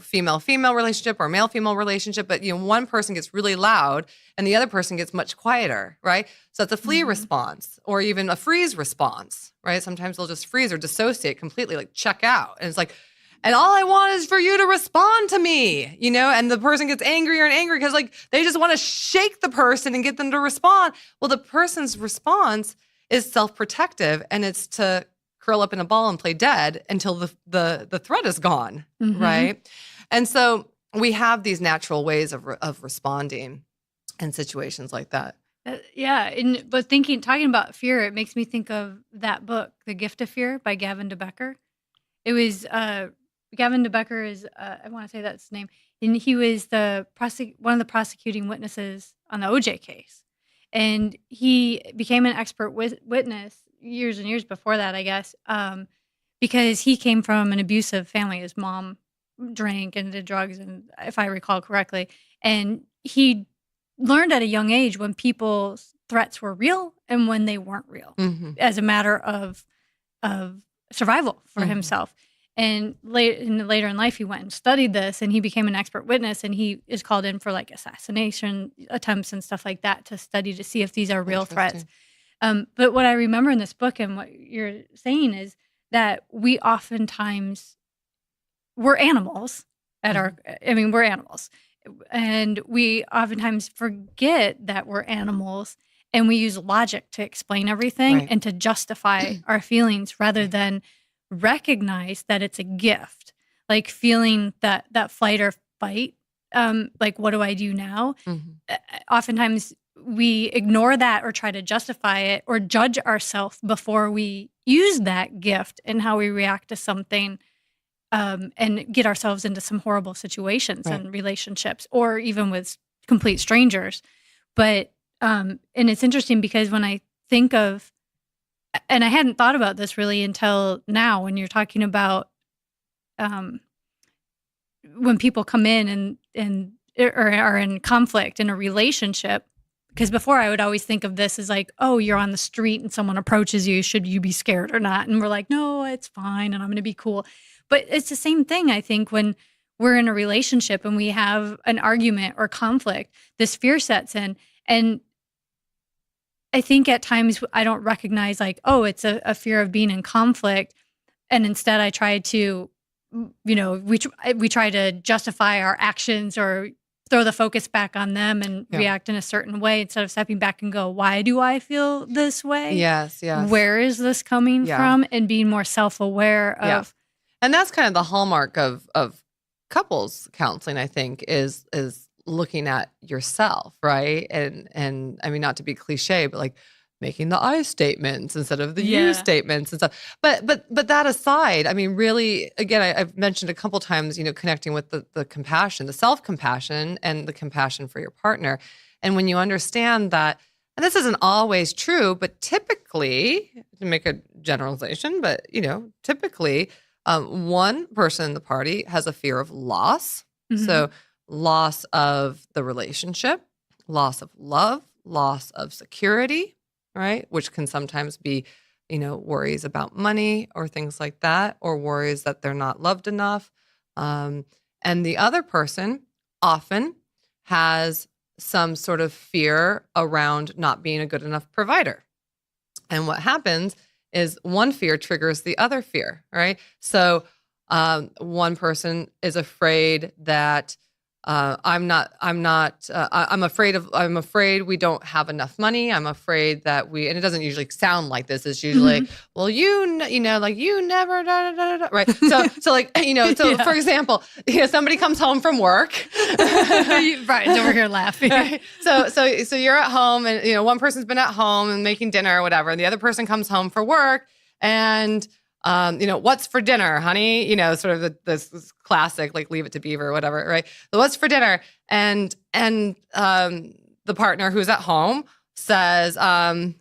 female-female relationship or male-female relationship, but, one person gets really loud and the other person gets much quieter, right? So it's a flee response or even a freeze response, right? Sometimes they'll just freeze or dissociate completely, like check out. And it's like, and all I want is for you to respond to me, and the person gets angrier and angrier because, like, they just want to shake the person and get them to respond. Well, the person's response is self-protective, and it's to curl up in a ball and play dead until the threat is gone, right? And so we have these natural ways of responding in situations like that. But talking about fear, it makes me think of that book, The Gift of Fear by Gavin de Becker. It was Gavin de Becker is I want to say that's his name, and he was one of the prosecuting witnesses on the OJ case, and he became an expert witness years and years before that, I guess, because he came from an abusive family. His mom drank and did drugs, and if I recall correctly, and he learned at a young age when people's threats were real and when they weren't real, as a matter of survival for himself. And later in life, he went and studied this, and he became an expert witness, and he is called in for like assassination attempts and stuff like that to study to see if these are real threats. But what I remember in this book and what you're saying is that we oftentimes, we're animals we're animals. And we oftentimes forget that we're animals and we use logic to explain everything Right. and to justify our feelings rather than recognize that it's a gift. Like feeling that flight or fight, like, what do I do now? Mhm. Oftentimes we ignore that or try to justify it or judge ourselves before we use that gift and how we react to something, and get ourselves into some horrible situations Right. and relationships or even with complete strangers. But, and it's interesting because when I think of, and I hadn't thought about this really until now when you're talking about, when people come in and or are in conflict in a relationship, because before I would always think of this as like, oh, you're on the street and someone approaches you, should you be scared or not? And we're like, no, it's fine and I'm going to be cool. But it's the same thing, I think, when we're in a relationship and we have an argument or conflict, this fear sets in. And I think at times I don't recognize like, oh, it's a fear of being in conflict. And instead I try to, we try to justify our actions or throw the focus back on them and react in a certain way instead of stepping back and go, why do I feel this way? Yes. Where is this coming from? And being more self-aware of. And that's kind of the hallmark of couples counseling, I think, is looking at yourself, right? And I mean, not to be cliche, but like making the I statements instead of the you statements and stuff. But that aside, I mean, really, again, I've mentioned a couple times, connecting with the compassion, the self-compassion and the compassion for your partner. And when you understand that, and this isn't always true, but typically, to make a generalization, but, typically, one person in the party has a fear of loss. Mm-hmm. So loss of the relationship, loss of love, loss of security, right? Which can sometimes be, worries about money or things like that, or worries that they're not loved enough. And the other person often has some sort of fear around not being a good enough provider. And what happens is one fear triggers the other fear, right? So one person is afraid that I'm afraid we don't have enough money. I'm afraid that and it doesn't usually sound like this. It's usually, well, you never, right? So like, for example, somebody comes home from work. Right, over here laughing. Right? So you're at home and, one person's been at home and making dinner or whatever. And the other person comes home for work and, what's for dinner, honey? Sort of this classic, like Leave It to Beaver or whatever, right? So what's for dinner? And the partner who's at home says, what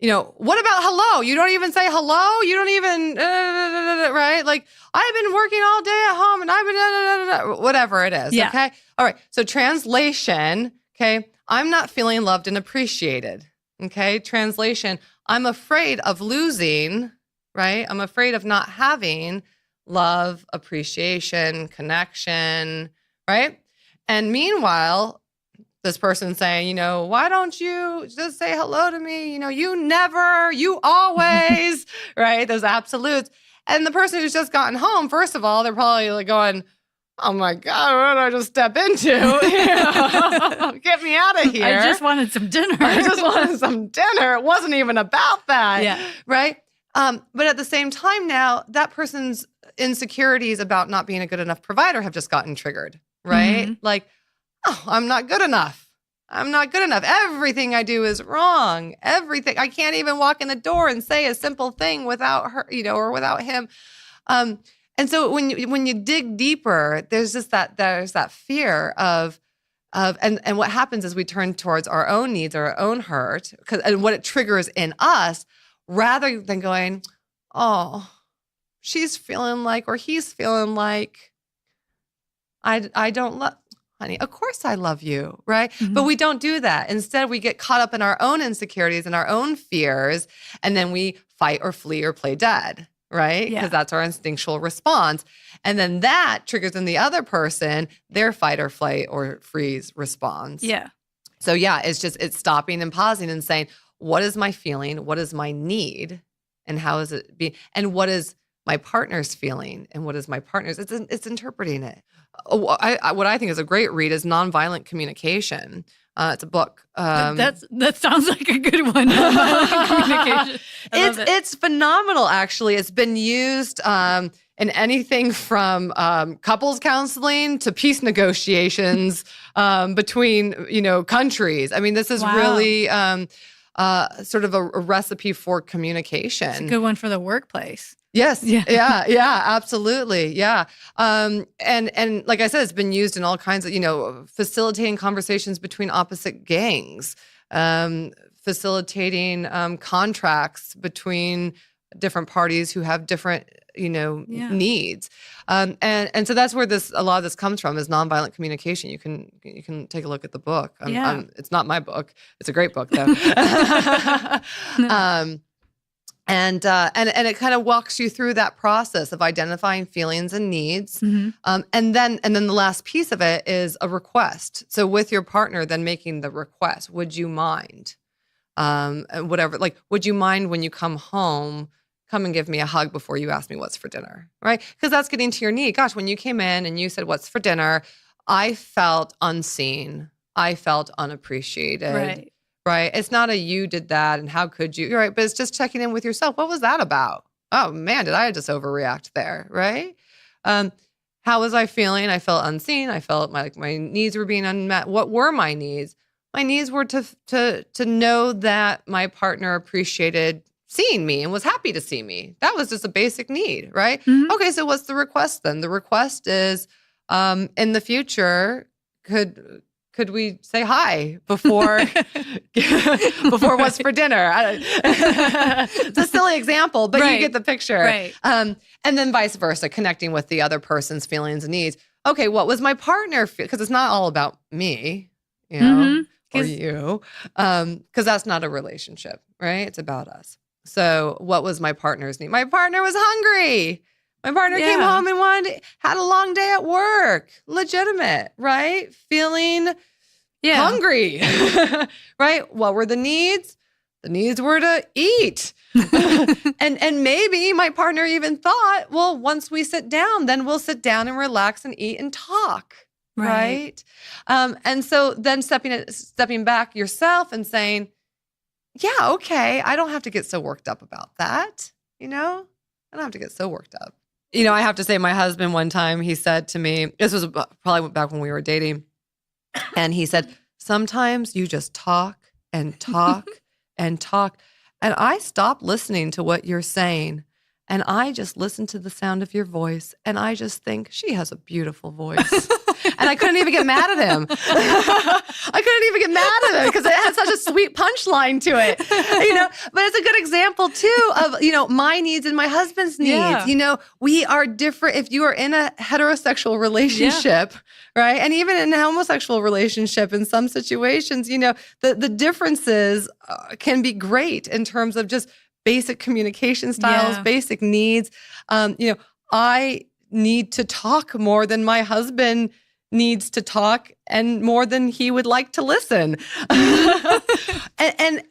about hello? You don't even say hello. You don't even, right? Like, I've been working all day at home and I've been, whatever it is. Yeah. Okay. All right. So translation, okay. I'm not feeling loved and appreciated. Okay. Translation, I'm afraid of losing, right? I'm afraid of not having love, appreciation, connection, right? And meanwhile, this person saying, why don't you just say hello to me? You never, you always, right? Those absolutes. And the person who's just gotten home, first of all, they're probably like going, oh my God, what did I just step into? Get me out of here. I just wanted some dinner. It wasn't even about that. Yeah. Right? But at the same time now, that person's insecurities about not being a good enough provider have just gotten triggered, right? Mm-hmm. Like, oh, I'm not good enough. Everything I do is wrong. Everything. I can't even walk in the door and say a simple thing without her, or without him. And so when you dig deeper, there's that fear of and what happens is we turn towards our own needs, our own hurt, and what it triggers in us, rather than going, oh, she's feeling like, or he's feeling like, I don't love, honey, of course I love you, right? Mm-hmm. But we don't do that. Instead, we get caught up in our own insecurities and our own fears, and then we fight or flee or play dead, right? Because that's our instinctual response. And then that triggers in the other person their fight or flight or freeze response. Yeah. So it's stopping and pausing and saying, what is my feeling? What is my need? And how is it being? And what is my partner's feeling? And what is my partner's? It's interpreting it. What I think is a great read is Nonviolent Communication. It's a book. That sounds like a good one. Nonviolent communication. It's phenomenal, actually. It's been used in anything from couples counseling to peace negotiations between countries. I mean, this is really sort of a recipe for communication. It's a good one for the workplace. Yes. Yeah, absolutely. Yeah. And like I said, it's been used in all kinds of, facilitating conversations between opposite gangs, facilitating contracts between different parties who have different, needs. And so that's where a lot of this comes from, is nonviolent communication. You can take a look at the book. It's not my book. It's a great book though. And it kind of walks you through that process of identifying feelings and needs. And then the last piece of it is a request. So with your partner, then making the request, would you mind? And whatever, like, would you mind when you come home, come and give me a hug before you ask me what's for dinner, right? Because that's getting to your need. Gosh, when you came in and you said, what's for dinner? I felt unseen. I felt unappreciated. Right. It's not a you did that and how could you, right? But it's just checking in with yourself. What was that about? Oh man, did I just overreact there? Right. How was I feeling? I felt unseen. I felt my needs were being unmet. What were my needs? My needs were to know that my partner appreciated seeing me and was happy to see me. That was just a basic need, right? Okay, so what's the request then? The request is, in the future, could we say hi before what's for dinner? It's a silly example, but you get the picture. Right. And then vice versa, connecting with the other person's feelings and needs. Okay, what was my partner feel? Because it's not all about me, or you, because that's not a relationship, right? It's about us. So what was my partner's need? My partner was hungry. My partner came home and had a long day at work. Legitimate, right? Feeling hungry, right? What were the needs? The needs were to eat. and maybe my partner even thought, well, once we sit down, then we'll sit down and relax and eat and talk, right? And so then stepping back yourself and saying, yeah, okay, I don't have to get so worked up about that, I don't have to get so worked up. I have to say, my husband one time, he said to me, this was probably back when we were dating, and he said, sometimes you just talk and talk and talk, and I stop listening to what you're saying, and I just listen to the sound of your voice, and I just think, she has a beautiful voice. And I couldn't even get mad at him. Because it had such a sweet punchline to it, But it's a good example too of, my needs and my husband's needs. Yeah. We are different. If you are in a heterosexual relationship, right, and even in a homosexual relationship, in some situations, the differences can be great in terms of just basic communication styles, basic needs. I need to talk more than my husband needs to talk, and more than he would like to listen. and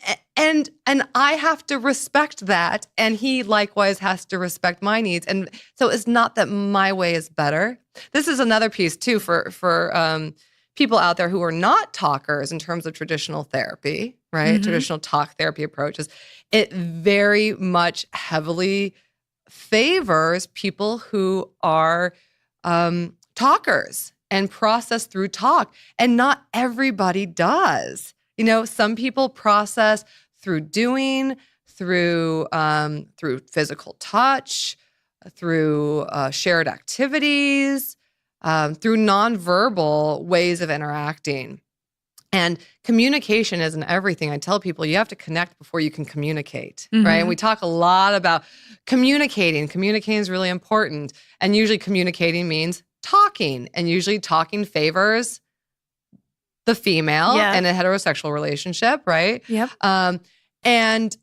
I have to respect that, and he likewise has to respect my needs. And so it's not that my way is better. This is another piece too for people out there who are not talkers in terms of traditional therapy, right? Traditional talk therapy approaches. It very much heavily favors people who are talkers and process through talk. And not everybody does. Some people process through doing, through physical touch, through shared activities, through nonverbal ways of interacting. And communication isn't everything. I tell people you have to connect before you can communicate, right? And we talk a lot about communicating. Communicating is really important. And usually communicating means talking. And usually talking favors the female in a heterosexual relationship, right? Yep. And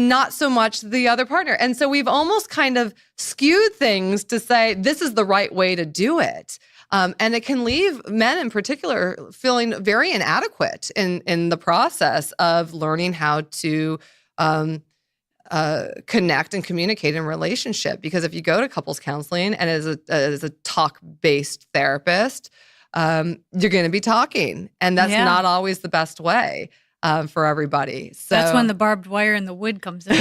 not so much the other partner. And so we've almost kind of skewed things to say this is the right way to do it. And it can leave men in particular feeling very inadequate in the process of learning how to connect and communicate in a relationship. Because if you go to couples counseling and as a talk-based therapist, you're going to be talking. And that's not always the best way for everybody. So that's when the barbed wire and the wood comes in.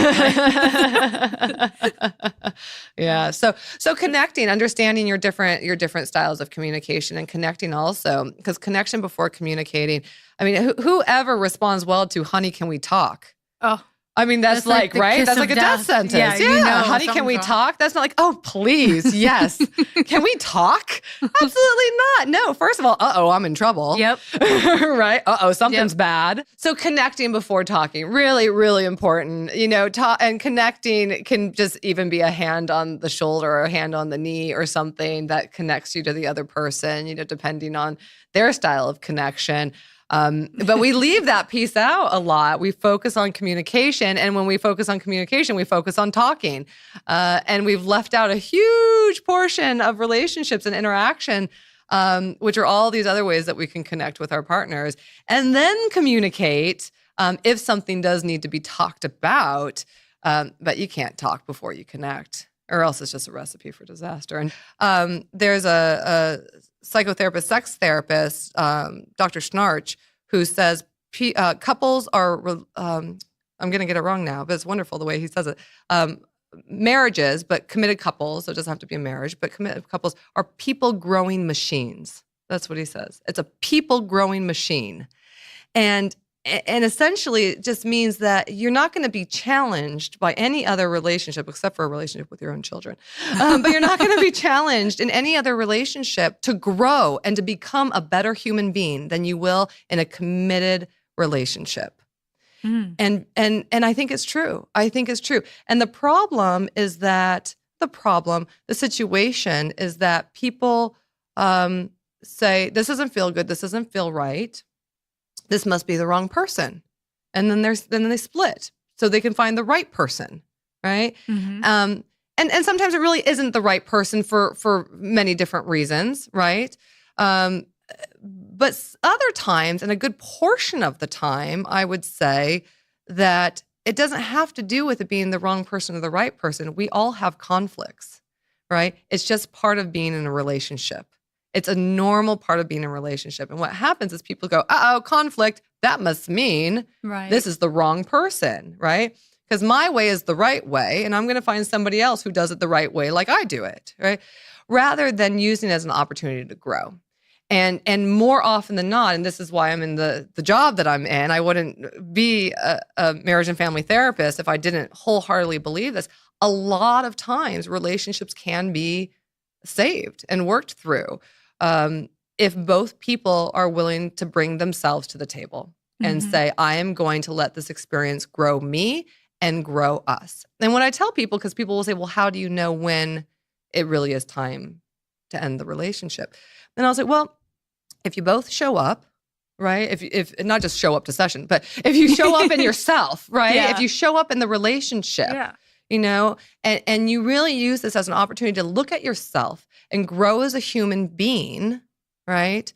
Yeah. So connecting, understanding your different styles of communication, and connecting also, because connection before communicating. I mean, whoever responds well to "Honey, can we talk?" Oh. I mean, that's like right? That's like a death sentence. Yeah. You know, honey, can we talk? That's not like, oh, please. Yes. Can we talk? Absolutely not. No. First of all, I'm in trouble. Yep. Right? Something's bad. So connecting before talking, really, really important. You know, and connecting can just even be a hand on the shoulder or a hand on the knee or something that connects you to the other person, you know, depending on their style of connection. But we leave that piece out a lot. We focus on communication. And when we focus on communication, we focus on talking. And we've left out a huge portion of relationships and interaction, which are all these other ways that we can connect with our partners and then communicate if something does need to be talked about. But you can't talk before you connect, or else it's just a recipe for disaster. And there's a psychotherapist, sex therapist, Dr. Schnarch, who says couples are, I'm going to get it wrong now, but it's wonderful the way he says it. Marriages, but committed couples, so it doesn't have to be a marriage, but committed couples are people growing machines. That's what he says. It's a people growing machine. And essentially, it just means that you're not going to be challenged by any other relationship except for a relationship with your own children. But you're not going to be challenged in any other relationship to grow and to become a better human being than you will in a committed relationship. And I think it's true. I think it's true. And the situation is that people say, this doesn't feel good, this doesn't feel right. This must be the wrong person. And then they split so they can find the right person, right? Mm-hmm. And sometimes it really isn't the right person for many different reasons, right? But other times, and a good portion of the time, I would say that it doesn't have to do with it being the wrong person or the right person. We all have conflicts, right? It's just part of being in a relationship. It's a normal part of being in a relationship. And what happens is people go, conflict, that must mean this is the wrong person, right? Because my way is the right way, and I'm going to find somebody else who does it the right way like I do it, right? Rather than using it as an opportunity to grow. And more often than not, and this is why I'm in the job that I'm in, I wouldn't be a marriage and family therapist if I didn't wholeheartedly believe this. A lot of times relationships can be saved and worked through if both people are willing to bring themselves to the table and say, I am going to let this experience grow me and grow us. And when I tell people, because people will say, well, how do you know when it really is time to end the relationship? And I'll say, well, if you both show up, right? If not just show up to session, but if you show up in yourself, right? Yeah. If you show up in the relationship, you know, and you really use this as an opportunity to look at yourself and grow as a human being, right?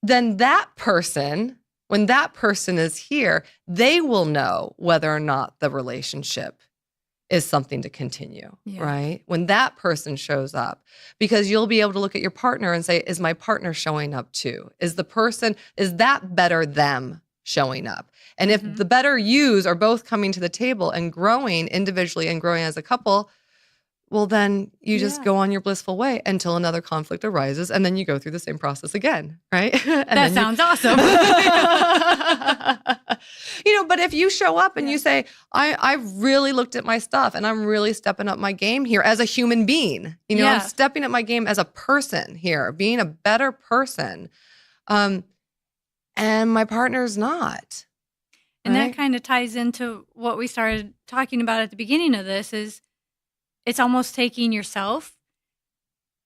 Then that person, when that person is here, they will know whether or not the relationship is something to continue, right? When that person shows up, because you'll be able to look at your partner and say, is my partner showing up too? Is that better them showing up? And if the better yous are both coming to the table and growing individually and growing as a couple, well, then you just go on your blissful way until another conflict arises, and then you go through the same process again, right? That sounds awesome. You know, but if you show up and you say, I've really looked at my stuff and I'm really stepping up my game here as a human being, you know, I'm stepping up my game as a person here, being a better person, and my partner's not. And that kind of ties into what we started talking about at the beginning of this is it's almost taking yourself,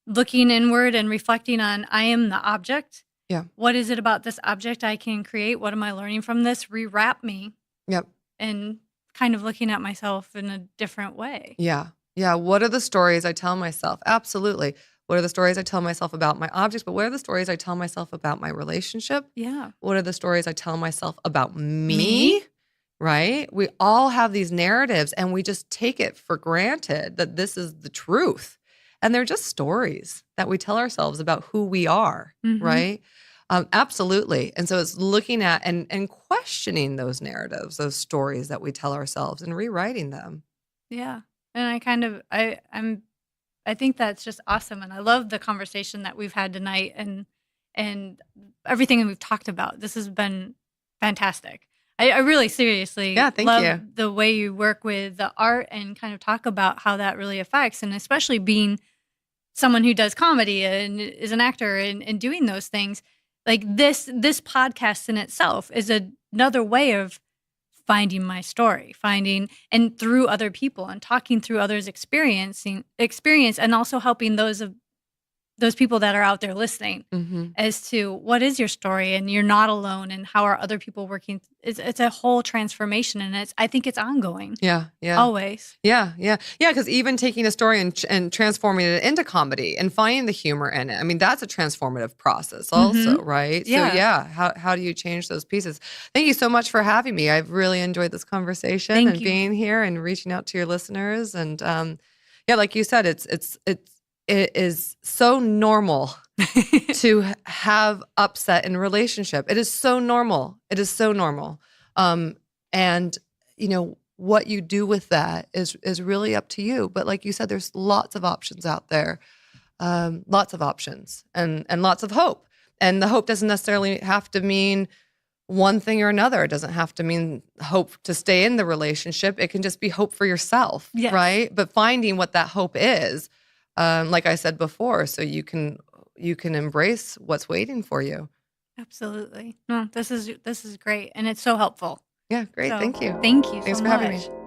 looking inward and reflecting on, I am the object. Yeah. What is it about this object I can create? What am I learning from this? Rewrap me. Yep. And kind of looking at myself in a different way. Yeah. Yeah. What are the stories I tell myself? Absolutely. What are the stories I tell myself about my objects? But what are the stories I tell myself about my relationship? Yeah. What are the stories I tell myself about me? Right? We all have these narratives and we just take it for granted that this is the truth. And they're just stories that we tell ourselves about who we are, right? Absolutely. And so it's looking at and questioning those narratives, those stories that we tell ourselves and rewriting them. Yeah. And I think that's just awesome. And I love the conversation that we've had tonight and everything that we've talked about. This has been fantastic. I really seriously thank love you. the way you work with the art and kind of talk about how that really affects, and especially being someone who does comedy and is an actor and doing those things. Like this podcast in itself is another way of finding my story, and through other people and talking through others' experience, and also helping those people that are out there listening as to what is your story, and you're not alone, and how are other people working. It's a whole transformation, and I think it's ongoing. Yeah. Always. Yeah. Because even taking a story and transforming it into comedy and finding the humor in it, I mean, that's a transformative process also, right? Yeah. So yeah, how do you change those pieces? Thank you so much for having me. I've really enjoyed this conversation and being here and reaching out to your listeners. And like you said, it is so normal to have upset in a relationship. It is so normal. And what you do with that is really up to you. But like you said, there's lots of options out there, lots of options and lots of hope. And the hope doesn't necessarily have to mean one thing or another. It doesn't have to mean hope to stay in the relationship. It can just be hope for yourself, right? But finding what that hope is, like I said before, so you can embrace what's waiting for you. Absolutely. No, this is great, and it's so helpful. Yeah, great. So, thank you. Thank you Thanks so for much. having me.